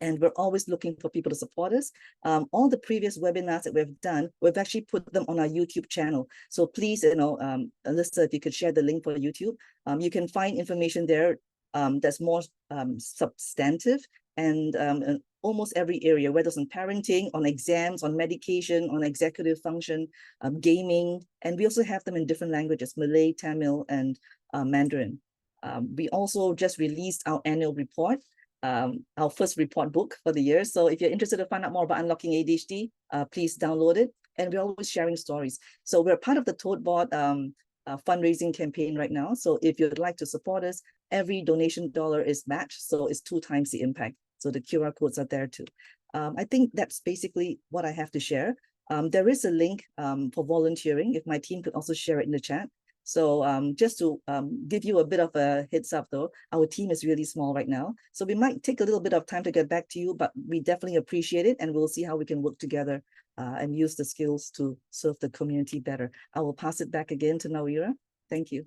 we're always looking for people to support us. All the previous webinars that we've done, we've actually put them on our YouTube channel. So please, Alyssa, if you could share the link for YouTube, you can find information there that's more substantive and almost every area, whether it's on parenting, on exams, on medication, on executive function, gaming, and we also have them in different languages, Malay, Tamil, and Mandarin. We also just released our annual report, our first report book for the year. So if you're interested to find out more about Unlocking ADHD, please download it. And we're always sharing stories. So we're part of the Tote Board fundraising campaign right now. So if you'd like to support us, every donation dollar is matched. So it's 2 times the impact. So the QR codes are there too. I think that's basically what I have to share. There is a link for volunteering, if my team could also share it in the chat. So just to give you a bit of a heads up though, our team is really small right now. So we might take a little bit of time to get back to you, but we definitely appreciate it, and we'll see how we can work together and use the skills to serve the community better. I will pass it back again to Nawira. Thank you.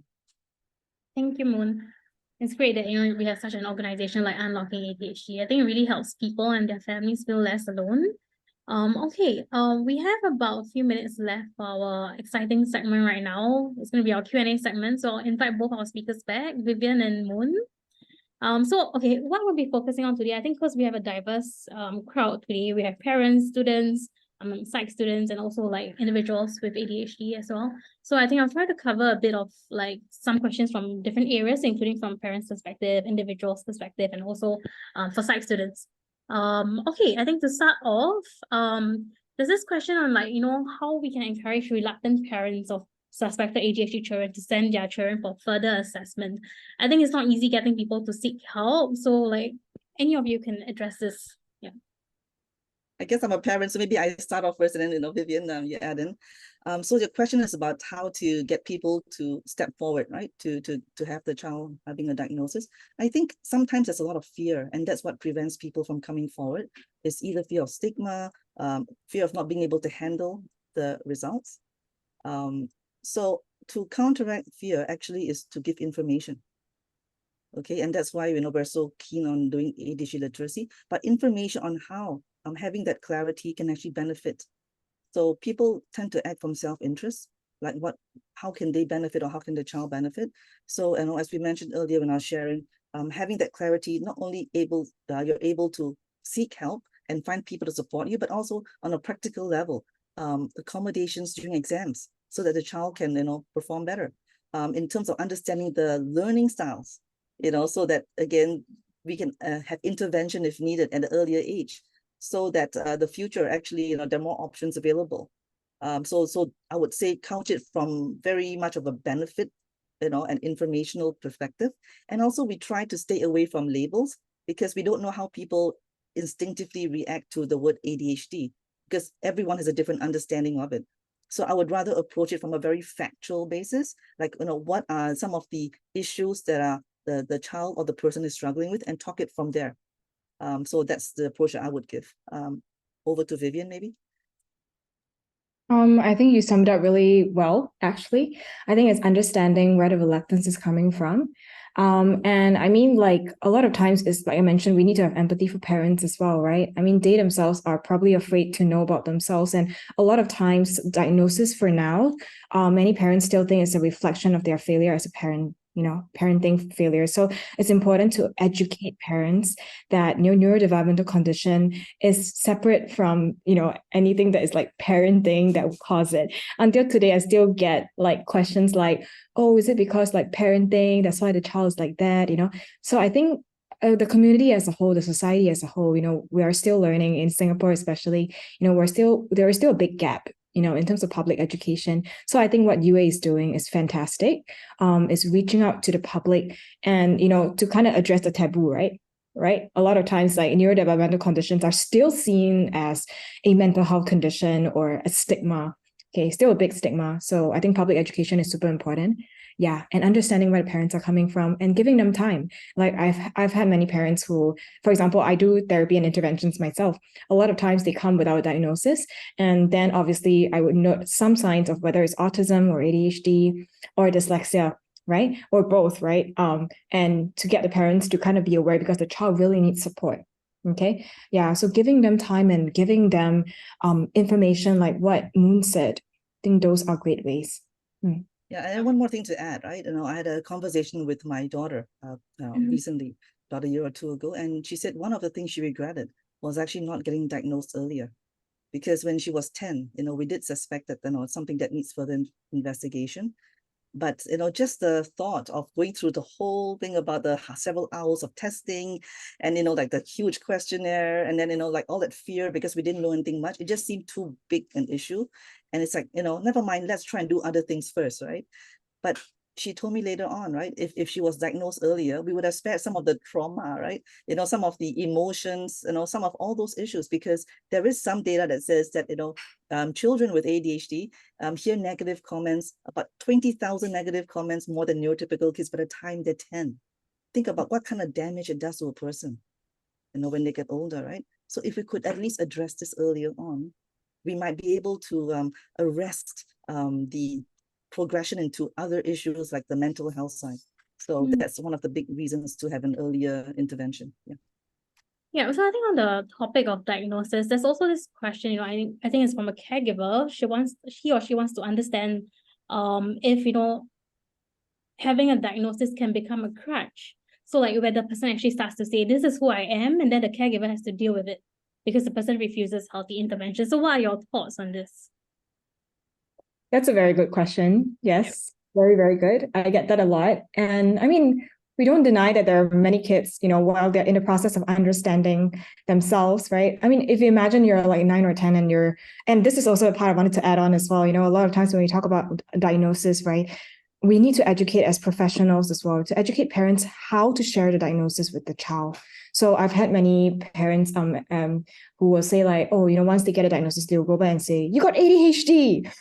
Thank you, Moon. It's great that we have such an organization like Unlocking ADHD. I think it really helps people and their families feel less alone. We have about a few minutes left for our exciting segment right now. It's going to be our Q&A segment. So I'll invite both our speakers back, Vivian and Moon. What we'll be focusing on today, I think because we have a diverse crowd today. We have parents, students, psych students and also like individuals with ADHD as well. So I think I'll try to cover a bit of like some questions from different areas, including from parents' perspective, individuals' perspective, and also for psych students. Okay, I think to start off, there's this question on like, how we can encourage reluctant parents of suspected ADHD children to send their children for further assessment. I think it's not easy getting people to seek help. So like any of you can address this. Yeah. I guess I'm a parent, so maybe I start off first and then, Vivian, you add in. So the question is about how to get people to step forward, right? To have the child having a diagnosis. I think sometimes there's a lot of fear, and that's what prevents people from coming forward. It's either fear of stigma, fear of not being able to handle the results. So to counteract fear actually is to give information. Okay, and that's why we're so keen on doing ADHD literacy, but information on how having that clarity can actually benefit. So people tend to act from self-interest, like how can they benefit or how can the child benefit? So, as we mentioned earlier when I was sharing, having that clarity, not only you're able to seek help and find people to support you, but also on a practical level, accommodations during exams so that the child can, perform better. In terms of understanding the learning styles, so that again, we can have intervention if needed at an earlier age, so that the future actually, there are more options available. So I would say couch it from very much of a benefit, an informational perspective. And also we try to stay away from labels because we don't know how people instinctively react to the word ADHD because everyone has a different understanding of it. So I would rather approach it from a very factual basis, like, what are some of the issues that are the child or the person is struggling with, and talk it from there. So that's the approach that I would give. Over to Vivian, maybe. I think you summed up really well, actually. I think it's understanding where the reluctance is coming from. And I mean, like a lot of times is like I mentioned, we need to have empathy for parents as well, right? I mean, they themselves are probably afraid to know about themselves. And a lot of times diagnosis for now, many parents still think it's a reflection of their failure as a parent, parenting failure. So it's important to educate parents that neurodevelopmental condition is separate from, anything that is like parenting that will cause it. Until today, I still get like questions like, oh, is it because like parenting, that's why the child is like that, So I think the community as a whole, the society as a whole, we are still learning in Singapore, especially, there is still a big gap, in terms of public education. So I think what UA is doing is fantastic. Is reaching out to the public and, to kind of address the taboo, right? A lot of times, like neurodevelopmental conditions are still seen as a mental health condition or a stigma. Okay, still a big stigma. So I think public education is super important. Yeah, and understanding where the parents are coming from and giving them time. Like I've had many parents who, for example, I do therapy and interventions myself. A lot of times they come without a diagnosis, and then obviously I would note some signs of whether it's autism or ADHD or dyslexia, right? Or both, right? And to get the parents to kind of be aware because the child really needs support. Okay. Yeah. So giving them time and giving them information like what Moon said, I think those are great ways. Yeah, I have one more thing to add, right? I had a conversation with my daughter recently, about a year or two ago, and she said one of the things she regretted was actually not getting diagnosed earlier. Because when she was 10, we did suspect that, it's something that needs further investigation. But, just the thought of going through the whole thing about the several hours of testing and, like the huge questionnaire and then, like all that fear because we didn't know anything much, it just seemed too big an issue. And it's like, never mind, let's try and do other things first, right? But she told me later on, right, if she was diagnosed earlier, we would have spared some of the trauma, right? Some of the emotions, some of all those issues, because there is some data that says that, children with ADHD hear negative comments, about 20,000 negative comments more than neurotypical kids by the time they're 10. Think about what kind of damage it does to a person, when they get older, right? So if we could at least address this earlier on, we might be able to arrest the progression into other issues like the mental health side. So that's one of the big reasons to have an earlier intervention. Yeah. Yeah, so I think on the topic of diagnosis, there's also this question, I think it's from a caregiver. He or she wants to understand if, having a diagnosis can become a crutch. So like where the person actually starts to say, this is who I am, and then the caregiver has to deal with it. because the person refuses healthy intervention. So what are your thoughts on this? That's a very good question. Yes, very, very good. I get that a lot. And I mean, we don't deny that there are many kids, while they're in the process of understanding themselves, right? I mean, if you imagine you're like 9 or 10 and this is also a part I wanted to add on as well, a lot of times when we talk about diagnosis, right, we need to educate as professionals as well, to educate parents how to share the diagnosis with the child. So I've had many parents who will say like, oh, once they get a diagnosis, they'll go back and say, you got ADHD,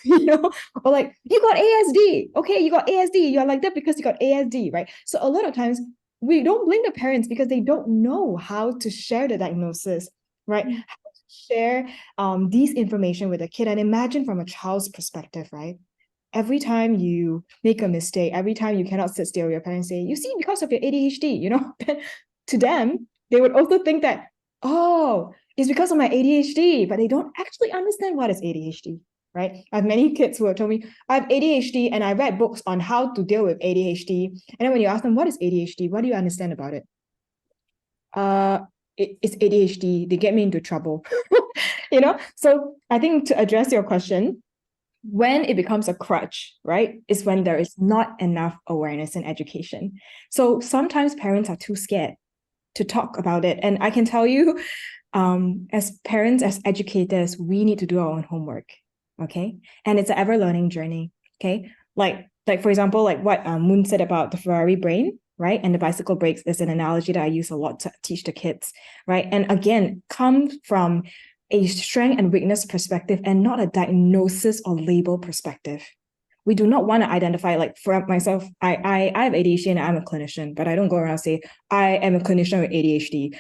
or like, you got ASD. Okay, you got ASD. You're like that because you got ASD, right? So a lot of times we don't blame the parents because they don't know how to share the diagnosis, right? How to share these information with a kid. And imagine from a child's perspective, right? Every time you make a mistake, every time you cannot sit still, your parents say, you see, because of your ADHD, to them, they would also think that, oh, it's because of my ADHD, but they don't actually understand what is ADHD, right? I have many kids who have told me, I have ADHD and I read books on how to deal with ADHD. And then when you ask them, what is ADHD? What do you understand about it? It's ADHD. They get me into trouble, So I think to address your question, when it becomes a crutch, right, is when there is not enough awareness and education. So sometimes parents are too scared to talk about it. And I can tell you, as parents, as educators, we need to do our own homework, okay? And it's an ever-learning journey, okay? Like for example, like what Moon said about the Ferrari brain, right? And the bicycle brakes is an analogy that I use a lot to teach the kids, right? And again, come from a strength and weakness perspective and not a diagnosis or label perspective. We do not want to identify, like for myself, I have ADHD and I'm a clinician, but I don't go around and say, I am a clinician with ADHD.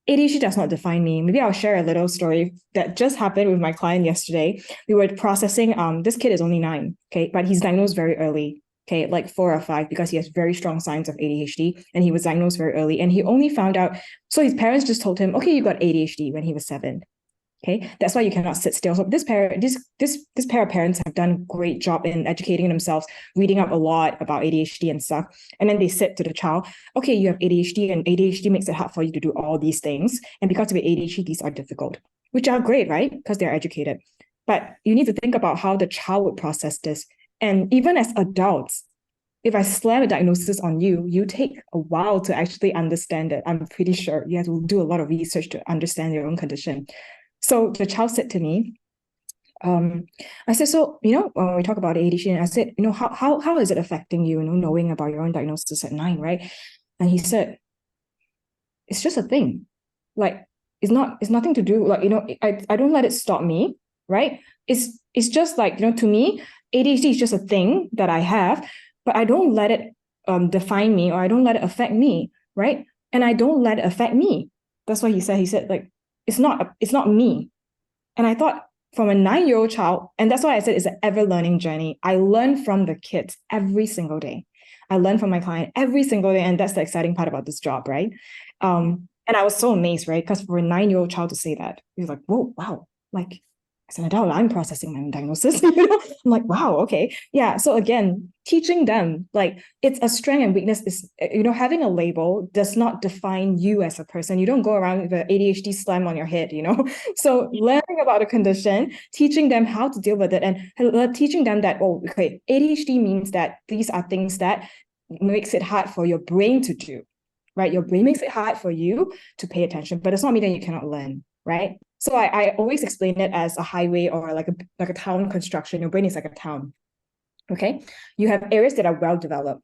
ADHD does not define me. Maybe I'll share a little story that just happened with my client yesterday. We were processing, this kid is only 9, okay, but he's diagnosed very early, okay, like 4 or 5, because he has very strong signs of ADHD, and he was diagnosed very early, and he only found out, so his parents just told him, okay, you got ADHD when he was 7. Okay, that's why you cannot sit still. So this pair of parents have done a great job in educating themselves, reading up a lot about ADHD and stuff. And then they said to the child, okay, you have ADHD and ADHD makes it hard for you to do all these things. And because of ADHD, these are difficult, which are great, right? Because they're educated. But you need to think about how the child would process this. And even as adults, if I slam a diagnosis on you, you take a while to actually understand it. I'm pretty sure you have to do a lot of research to understand your own condition. So the child said to me, I said, so, when we talk about ADHD, and I said, how is it affecting you, knowing about your own diagnosis at 9, right? And he said, it's just a thing. Like, it's nothing to do, like, I don't let it stop me, right? It's just like, to me, ADHD is just a thing that I have, but I don't let it define me, or I don't let it affect me, right? And I don't let it affect me. That's what he said. He said, like, it's not me. And I thought, from a 9-year-old child, and that's why I said it's an ever-learning journey. I learn from the kids every single day. I learn from my client every single day, and that's the exciting part about this job, right? And I was so amazed, right? Because for a 9-year-old child to say that, he was like, whoa, wow, like, as an adult, I'm processing my own diagnosis. I'm like, wow, okay. Yeah. So again, teaching them, like, it's a strength and weakness is, having a label does not define you as a person. You don't go around with an ADHD slam on your head, So learning about the condition, teaching them how to deal with it, and teaching them that, oh, okay, ADHD means that these are things that makes it hard for your brain to do, right? Your brain makes it hard for you to pay attention, but it's not mean that you cannot learn, right? So I always explain it as a highway or like a town construction. Your brain is like a town, okay? You have areas that are well developed,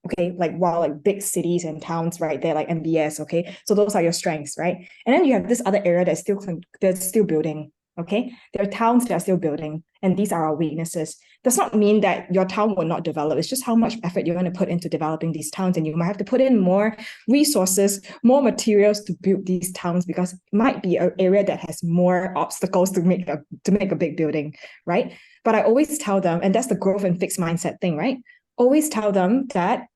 okay? Like big cities and towns, right? They're like MBS, okay? So those are your strengths, right? And then you have this other area that's still building, okay? There are towns that are still building, and these are our weaknesses. Does not mean that your town will not develop. It's just how much effort you're going to put into developing these towns, and you might have to put in more resources, more materials to build these towns, because it might be an area that has more obstacles to make a big building, right? But I always tell them, and that's the growth and fixed mindset thing, right? Always tell them that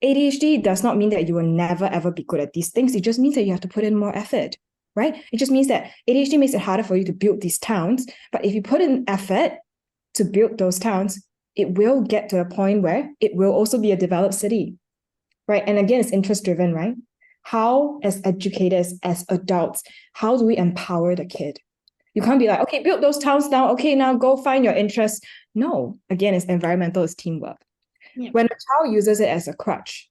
ADHD does not mean that you will never ever be good at these things. It just means that you have to put in more effort, right? It just means that ADHD makes it harder for you to build these towns. But if you put in effort to build those towns, it will get to a point where it will also be a developed city, right? And again, it's interest driven, right? how as educators, as adults, how do we empower the kid? You can't be like, okay, build those towns now. Okay, now go find your interests. No, again, it's environmental, it's teamwork. Yeah. When a child uses it as a crutch,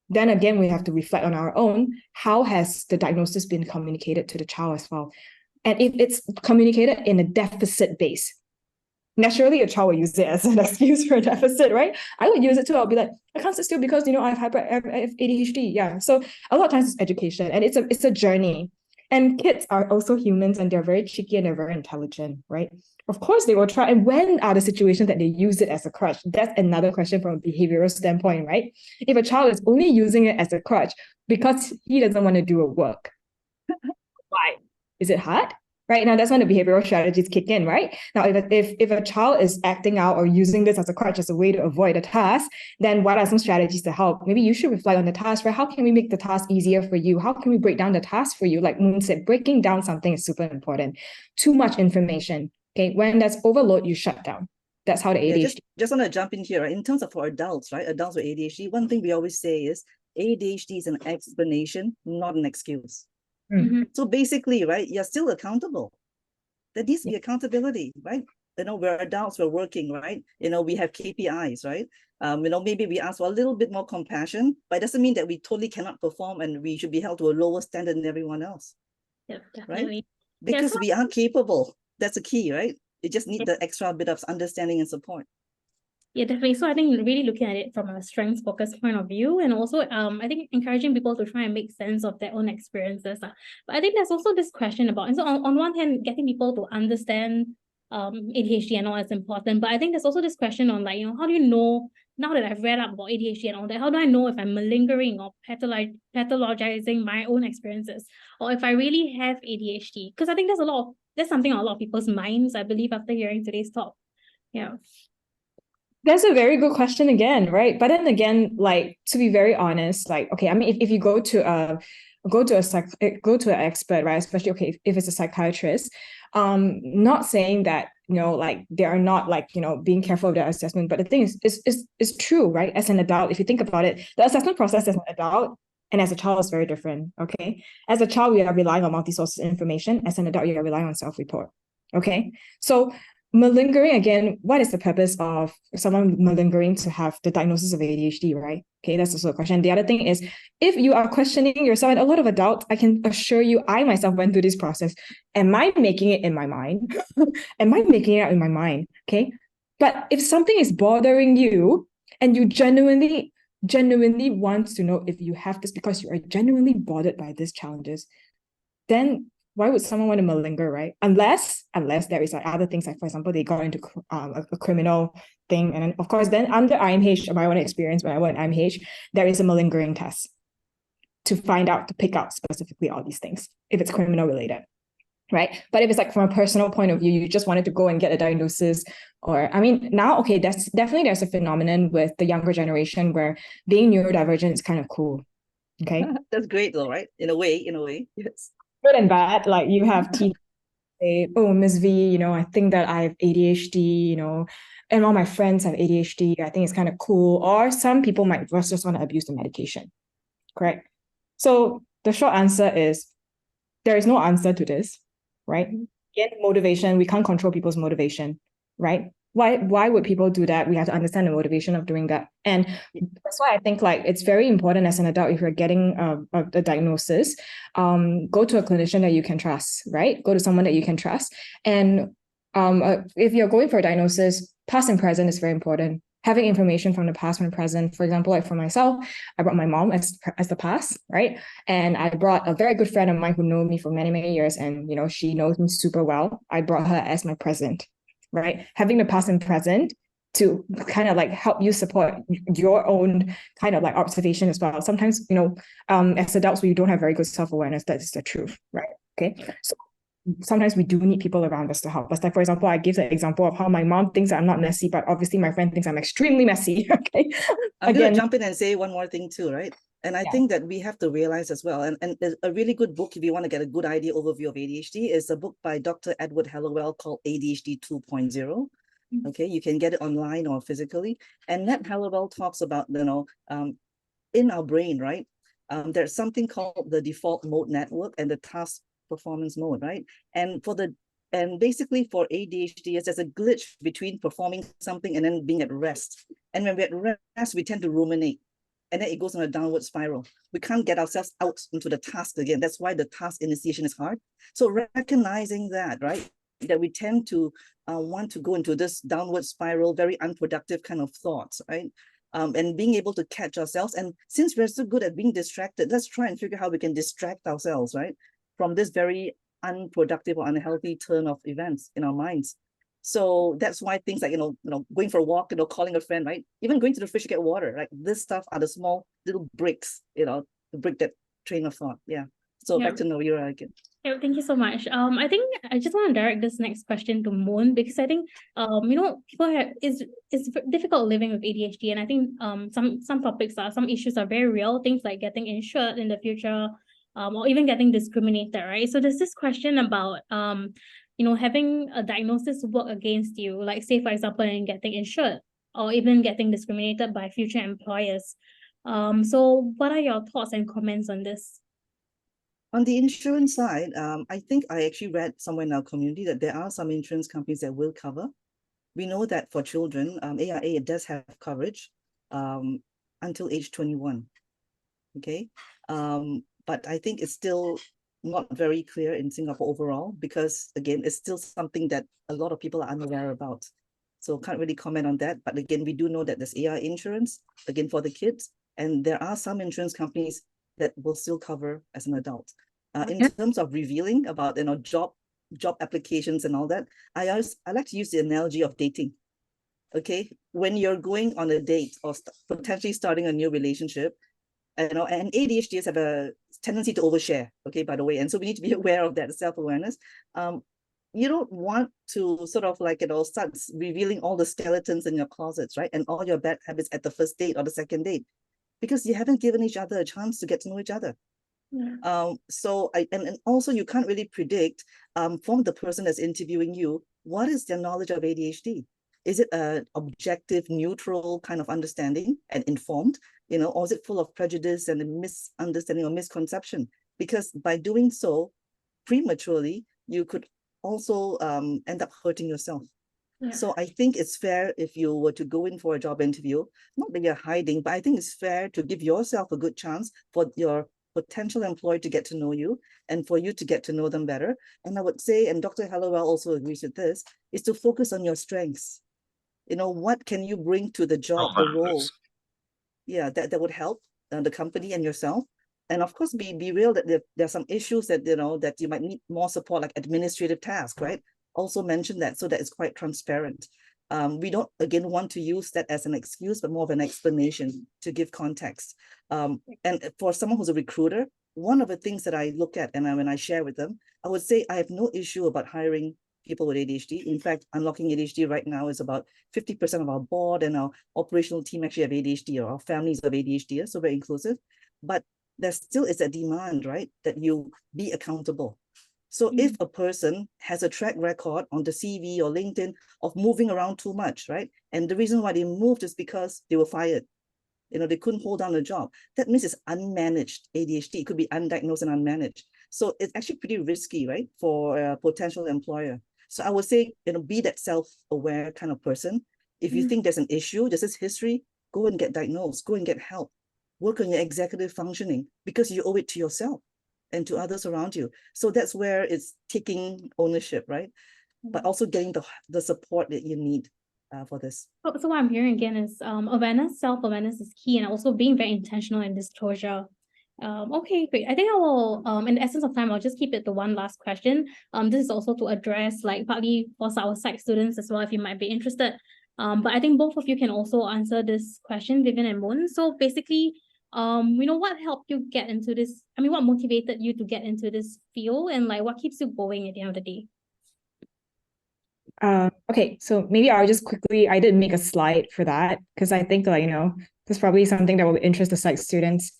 then again, we have to reflect on our own. How has the diagnosis been communicated to the child as well? And if it's communicated in a deficit base, naturally a child will use it as an excuse for a deficit, right? I would use it too. I'll be like, I can't sit still because I have ADHD. Yeah. So a lot of times it's education, and it's a journey. And kids are also humans, and they're very cheeky and they're very intelligent, right? Of course they will try. And when are the situations that they use it as a crutch? That's another question from a behavioral standpoint, right? If a child is only using it as a crutch because he doesn't want to do a work, why? Is it hard? Right now, that's when the behavioral strategies kick in, right? Now, if a child is acting out or using this as a crutch as a way to avoid a task, then what are some strategies to help? Maybe you should reflect on the task, right? How can we make the task easier for you? How can we break down the task for you? Like Moon said, breaking down something is super important. Too much information, okay? When there's overload, you shut down. That's how the ADHD. Just want to jump in here, right? In terms of for adults, right? Adults with ADHD, one thing we always say is ADHD is an explanation, not an excuse. Mhm. So basically, right, you're still accountable. There needs to be accountability, right? We're adults, we're working, right? We have KPIs, right? Maybe we ask for a little bit more compassion, but it doesn't mean that we totally cannot perform and we should be held to a lower standard than everyone else. Yeah, definitely. Right? Because so we are capable. That's the key, right? You just need the extra bit of understanding and support. Yeah, definitely. So I think really looking at it from a strengths focused point of view, and also I think encouraging people to try and make sense of their own experiences. But I think there's also this question about, and so on one hand, getting people to understand ADHD and all is important. But I think there's also this question on like, how do you know, now that I've read up about ADHD and all that, how do I know if I'm malingering or pathologizing my own experiences, or if I really have ADHD? Because I think there's something on a lot of people's minds, I believe, after hearing today's talk. Yeah. That's a very good question again, right? But then again, like, to be very honest, like, okay, I mean, if you go to an expert, right? Especially, okay, if it's a psychiatrist, not saying that, like they are not like, being careful of their assessment, but the thing is true, right? As an adult, if you think about it, the assessment process as an adult and as a child is very different, okay? As a child, we are relying on multi-sources information. As an adult, you are relying on self-report, okay? So malingering, again, what is the purpose of someone malingering to have the diagnosis of ADHD, right? Okay, that's also a question. The other thing is, if you are questioning yourself, and a lot of adults, I can assure you, I myself went through this process. Am I making it in my mind? Am I making it out in my mind? Okay. But if something is bothering you and you genuinely want to know if you have this because you are genuinely bothered by these challenges, then why would someone want to malinger, right? Unless there is like other things, like for example, they got into a criminal thing, and then of course, then under IMH, my own experience when I went IMH, there is a malingering test to pick out specifically all these things if it's criminal related, right? But if it's like from a personal point of view, you just wanted to go and get a diagnosis, or I mean, now okay, there's a phenomenon with the younger generation where being neurodivergent is kind of cool. Okay, that's great though, right? In a way, yes. Good and bad. Like you have teachers say, "Oh, Miss V, I think that I have ADHD, and all my friends have ADHD. I think it's kind of cool." Or some people might just want to abuse the medication. Correct. So the short answer is there is no answer to this, right? Again, motivation, we can't control people's motivation, right? Why would people do that? We have to understand the motivation of doing that. And that's why I think like it's very important as an adult, if you're getting a diagnosis, go to a clinician that you can trust, right? Go to someone that you can trust. And if you're going for a diagnosis, past and present is very important. Having information from the past and present. For example, like for myself, I brought my mom as the past, right? And I brought a very good friend of mine who knows me for many, many years, and she knows me super well. I brought her as my present, right? Having the past and present to kind of like help you support your own kind of like observation as well. Sometimes, as adults, we don't have very good self-awareness. That is the truth, right? Okay. So sometimes we do need people around us to help us. Like, for example, I give the example of how my mom thinks I'm not messy, but obviously my friend thinks I'm extremely messy. Okay. I'm going to jump in and say one more thing too, right? And I think that we have to realize as well, and a really good book, if you want to get a good idea overview of ADHD, is a book by Dr. Edward Hallowell called ADHD 2.0. Okay, you can get it online or physically. And that Hallowell talks about, in our brain, right? There's something called the default mode network and the task performance mode, right? And basically for ADHD, there's a glitch between performing something and then being at rest. And when we're at rest, we tend to ruminate. And then it goes on a downward spiral. We can't get ourselves out into the task again. That's why the task initiation is hard. So recognizing that, right, that we tend to want to go into this downward spiral, very unproductive kind of thoughts, right? And being able to catch ourselves. And since we're so good at being distracted, let's try and figure out how we can distract ourselves, right, from this very unproductive or unhealthy turn of events in our minds. So that's why things like, going for a walk, calling a friend, right? Even going to the fridge to get water, right? This stuff are the small little breaks, to break that train of thought. Yeah. So back to Noira again. Yeah, thank you so much. I think I just want to direct this next question to Moon, because I think people it's difficult living with ADHD, and I think some issues are very real, things like getting insured in the future, or even getting discriminated, right? So there's this question about having a diagnosis work against you, like say for example in getting insured or even getting discriminated by future employers. So what are your thoughts and comments on this? On the insurance side, I think I actually read somewhere in our community that there are some insurance companies that will cover. We know that for children, AIA does have coverage until age 21. Okay, but I think it's still not very clear in Singapore overall, because again, it's still something that a lot of people are unaware about. So can't really comment on that. But again, we do know that there's AIA insurance, again, for the kids. And there are some insurance companies that will still cover as an adult. In terms of revealing about job applications and all that, I like to use the analogy of dating. Okay, when you're going on a date or potentially starting a new relationship, and ADHDs have a tendency to overshare. Okay, by the way, and so we need to be aware of that self-awareness. You don't want to sort of start revealing all the skeletons in your closets, right, and all your bad habits at the first date or the second date, because you haven't given each other a chance to get to know each other. Yeah. And also you can't really predict from the person that's interviewing you, what is their knowledge of ADHD? Is it an objective, neutral kind of understanding and informed, or is it full of prejudice and a misunderstanding or misconception? Because by doing so prematurely, you could also end up hurting yourself. Yeah. So I think it's fair if you were to go in for a job interview, not that you're hiding, but I think it's fair to give yourself a good chance for your potential employer to get to know you and for you to get to know them better. And I would say, and Dr. Hallowell also agrees with this, is to focus on your strengths. What can you bring to the job, the role? Yeah, that would help the company and yourself. And of course, be real that there are some issues that, that you might need more support, like administrative tasks, right? Also mention that so that it's quite transparent. We don't, again, want to use that as an excuse, but more of an explanation to give context. And for someone who's a recruiter, one of the things that I look at and when I share with them, I would say I have no issue about hiring people with ADHD. In fact, Unlocking ADHD right now is about 50% of our board and our operational team actually have ADHD, or our families of ADHD, so very inclusive. But there still is a demand, right, that you be accountable. So if a person has a track record on the CV or LinkedIn of moving around too much, right, and the reason why they moved is because they were fired, they couldn't hold down a job, that means it's unmanaged ADHD. It could be undiagnosed and unmanaged. So it's actually pretty risky, right, for a potential employer. So I would say, be that self-aware kind of person. If you think there's an issue, there's this history, go and get diagnosed, go and get help, work on your executive functioning, because you owe it to yourself and to others around you. So that's where it's taking ownership, right? But also getting the support that you need for this. So what I'm hearing again is awareness, self-awareness is key, and also being very intentional in disclosure. Okay, great. I think I will, in the essence of time, I'll just keep it to one last question. This is also to address partly for our psych students as well, if you might be interested. But I think both of you can also answer this question, Vivian and Moon. So basically, what helped you get into this? I mean, what motivated you to get into this field, and what keeps you going at the end of the day? Okay, so maybe I'll just quickly, I did make a slide for that because I think there's probably something that will interest the psych students.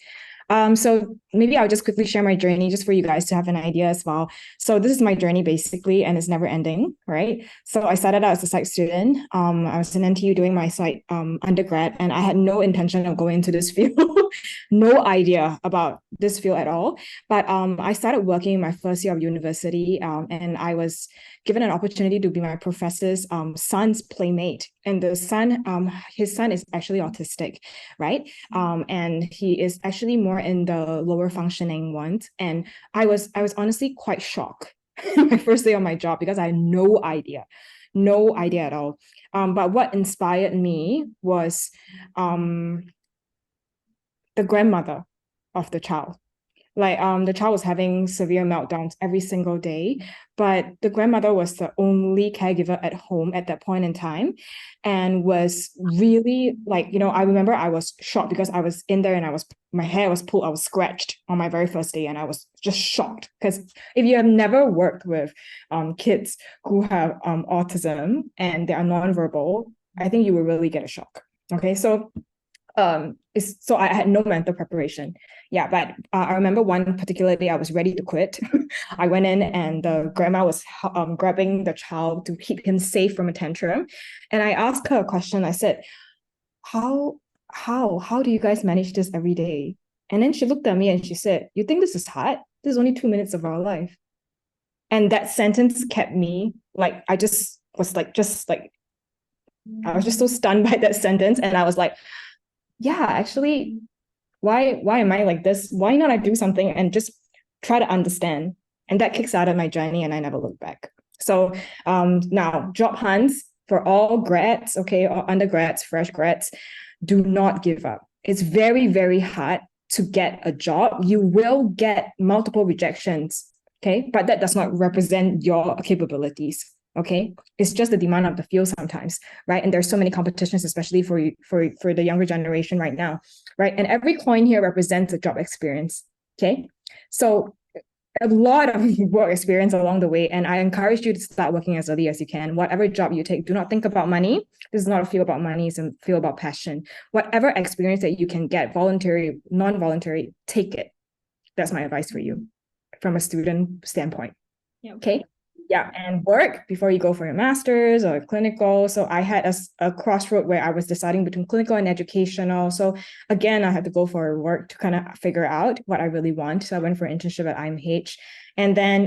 So maybe I'll just quickly share my journey just for you guys to have an idea as well. So this is my journey basically, and it's never ending, right? So I started out as a psych student. I was in NTU doing my psych undergrad, and I had no intention of going into this field, no idea about this field at all. But I started working in my first year of university, and I was given an opportunity to be my professor's son's playmate. And the son, his son is actually autistic, right? And he is actually more in the lower functioning ones. And I was honestly quite shocked my first day on my job because I had no idea at all. But what inspired me was the grandmother of the child. Like the child was having severe meltdowns every single day, but the grandmother was the only caregiver at home at that point in time, and was really like, I remember I was shocked because I was in there and my hair was pulled, I was scratched on my very first day, and I was just shocked because if you have never worked with kids who have autism and they are nonverbal, I think you will really get a shock. Okay, so so I had no mental preparation. Yeah, but I remember one particular day I was ready to quit. I went in and the grandma was grabbing the child to keep him safe from a tantrum. And I asked her a question. I said, how do you guys manage this every day? And then she looked at me and she said, you think this is hard? This is only 2 minutes of our life. And that sentence kept me like, I was just so stunned by that sentence. And I was like, yeah, actually, why am I like this? Why not I do something and just try to understand? And that kicks out of my journey and I never look back. So now job hunts for all grads, okay, or undergrads, fresh grads, do not give up. It's very, very hard to get a job. You will get multiple rejections, okay? But that does not represent your capabilities. Okay, it's just the demand of the field sometimes, right? And there's so many competitions, especially for the younger generation right now, right? And every coin here represents a job experience. Okay, so a lot of work experience along the way, and I encourage you to start working as early as you can. Whatever job you take, do not think about money. This is not a field about money; it's a field about passion. Whatever experience that you can get, voluntary, non-voluntary, take it. That's my advice for you from a student standpoint. Yeah. Okay. Yeah, and work before you go for your master's or clinical. So I had a crossroad where I was deciding between clinical and educational. So again, I had to go for work to kind of figure out what I really want. So I went for an internship at IMH. And then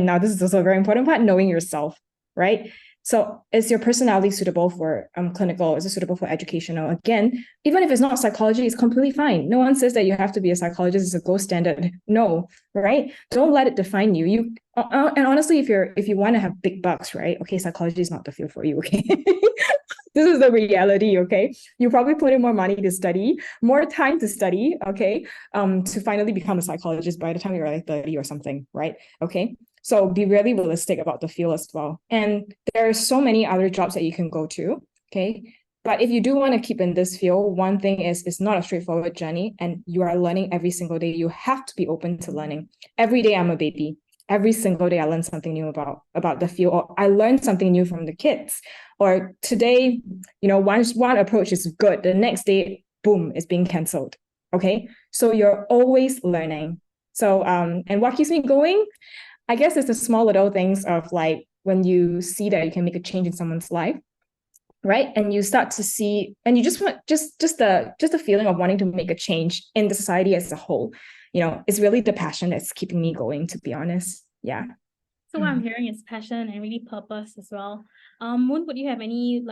now this is also a very important part, knowing yourself, right? So is your personality suitable for clinical? Is it suitable for educational? Again, even if it's not psychology, it's completely fine. No one says that you have to be a psychologist, it's a gold standard. No, right? Don't let it define you. And honestly, if you want to have big bucks, right? Okay, psychology is not the field for you, okay? This is the reality, okay? You probably put in more money to study, more time to study, okay? To finally become a psychologist by the time you're like 30 or something, right? Okay. So be really realistic about the field as well. And there are so many other jobs that you can go to, okay? But if you do want to keep in this field, one thing is it's not a straightforward journey and you are learning every single day. You have to be open to learning. Every day I'm a baby. Every single day I learn something new about the field, or I learn something new from the kids. Or today, one approach is good. The next day, boom, it's being canceled, okay? So you're always learning. So, and what keeps me going? I guess it's the small little things of like when you see that you can make a change in someone's life, right? And you start to see, and you just want just the feeling of wanting to make a change in the society as a whole. It's really the passion that's keeping me going, to be honest. Yeah. So what I'm hearing is passion and really purpose as well. Moon, would you have any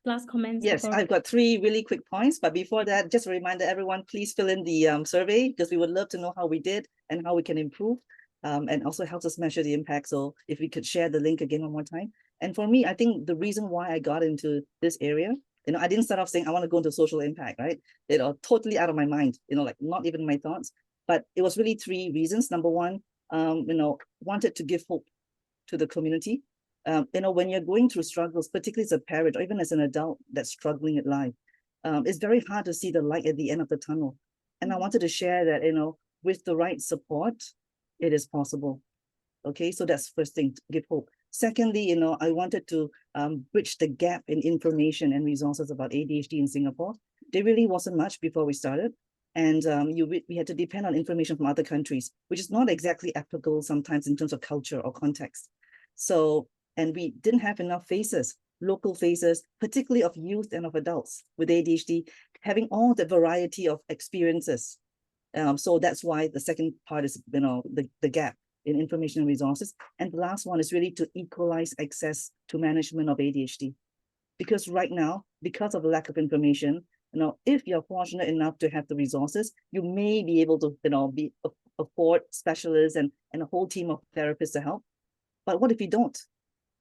last comments? Yes, I've got 3 really quick points, but before that, just a reminder, everyone, please fill in the survey because we would love to know how we did and how we can improve. And also helps us measure the impact. So if we could share the link again one more time. And for me, I think the reason why I got into this area, I didn't start off saying I want to go into social impact, right? Totally out of my mind, like not even my thoughts. But it was really 3 reasons. Number one, wanted to give hope to the community. When you're going through struggles, particularly as a parent or even as an adult that's struggling at life, it's very hard to see the light at the end of the tunnel. And I wanted to share that, with the right support, it is possible. Okay, so that's first thing, to give hope. Secondly, I wanted to bridge the gap in information and resources about ADHD in Singapore. There really wasn't much before we started. And we had to depend on information from other countries, which is not exactly applicable sometimes in terms of culture or context. So, and we didn't have enough faces, local faces, particularly of youth and of adults with ADHD, having all the variety of experiences. So that's why the second part is, the gap in information and resources. And the last one is really to equalize access to management of ADHD. Because right now, because of the lack of information, if you're fortunate enough to have the resources, you may be able to, afford specialists and a whole team of therapists to help. But what if you don't?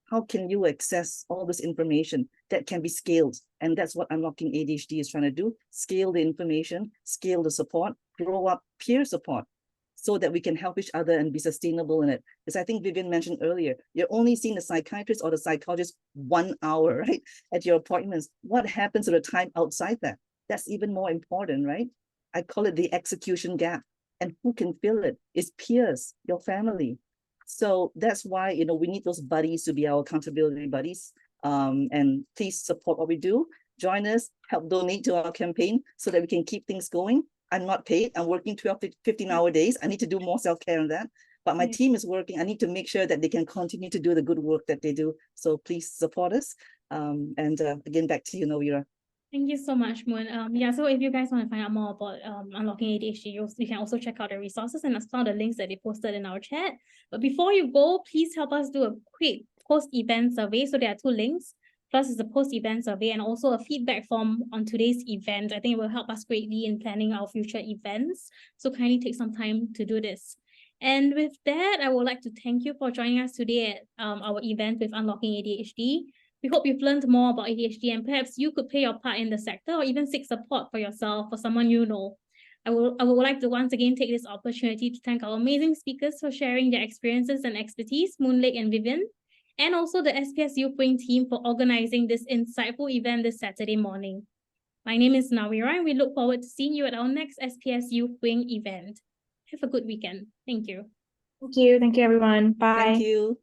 How can you access all this information that can be scaled? And that's what Unlocking ADHD is trying to do. Scale the information, scale the support, grow up peer support so that we can help each other and be sustainable in it. Because I think Vivian mentioned earlier, you're only seeing the psychiatrist or the psychologist 1 hour, right, at your appointments. What happens to the time outside that? That's even more important, right? I call it the execution gap. And who can fill it? It's peers, your family. So that's why, we need those buddies to be our accountability buddies. And please support what we do. Join us, help donate to our campaign so that we can keep things going. I'm not paid. I'm working 12, 15-hour days. I need to do more self-care on that. But my team is working. I need to make sure that they can continue to do the good work that they do. So please support us. Again, back to you, Nawira. Thank you so much, Moon. So if you guys want to find out more about Unlocking ADHD, you can also check out the resources and some of the links that they posted in our chat. But before you go, please help us do a quick post-event survey. So there are 2 links. First is the post-event survey and also a feedback form on today's event. I think it will help us greatly in planning our future events. So kindly take some time to do this. And with that, I would like to thank you for joining us today at our event with Unlocking ADHD. We hope you've learned more about ADHD and perhaps you could play your part in the sector or even seek support for yourself or someone you know. I would like to once again take this opportunity to thank our amazing speakers for sharing their experiences and expertise, Moonlake and Vivian, and also the SPSYW Wing team for organizing this insightful event this Saturday morning. My name is Nawira and we look forward to seeing you at our next SPSYW Wing event. Have a good weekend. Thank you. Thank you. Thank you, everyone. Bye. Thank you.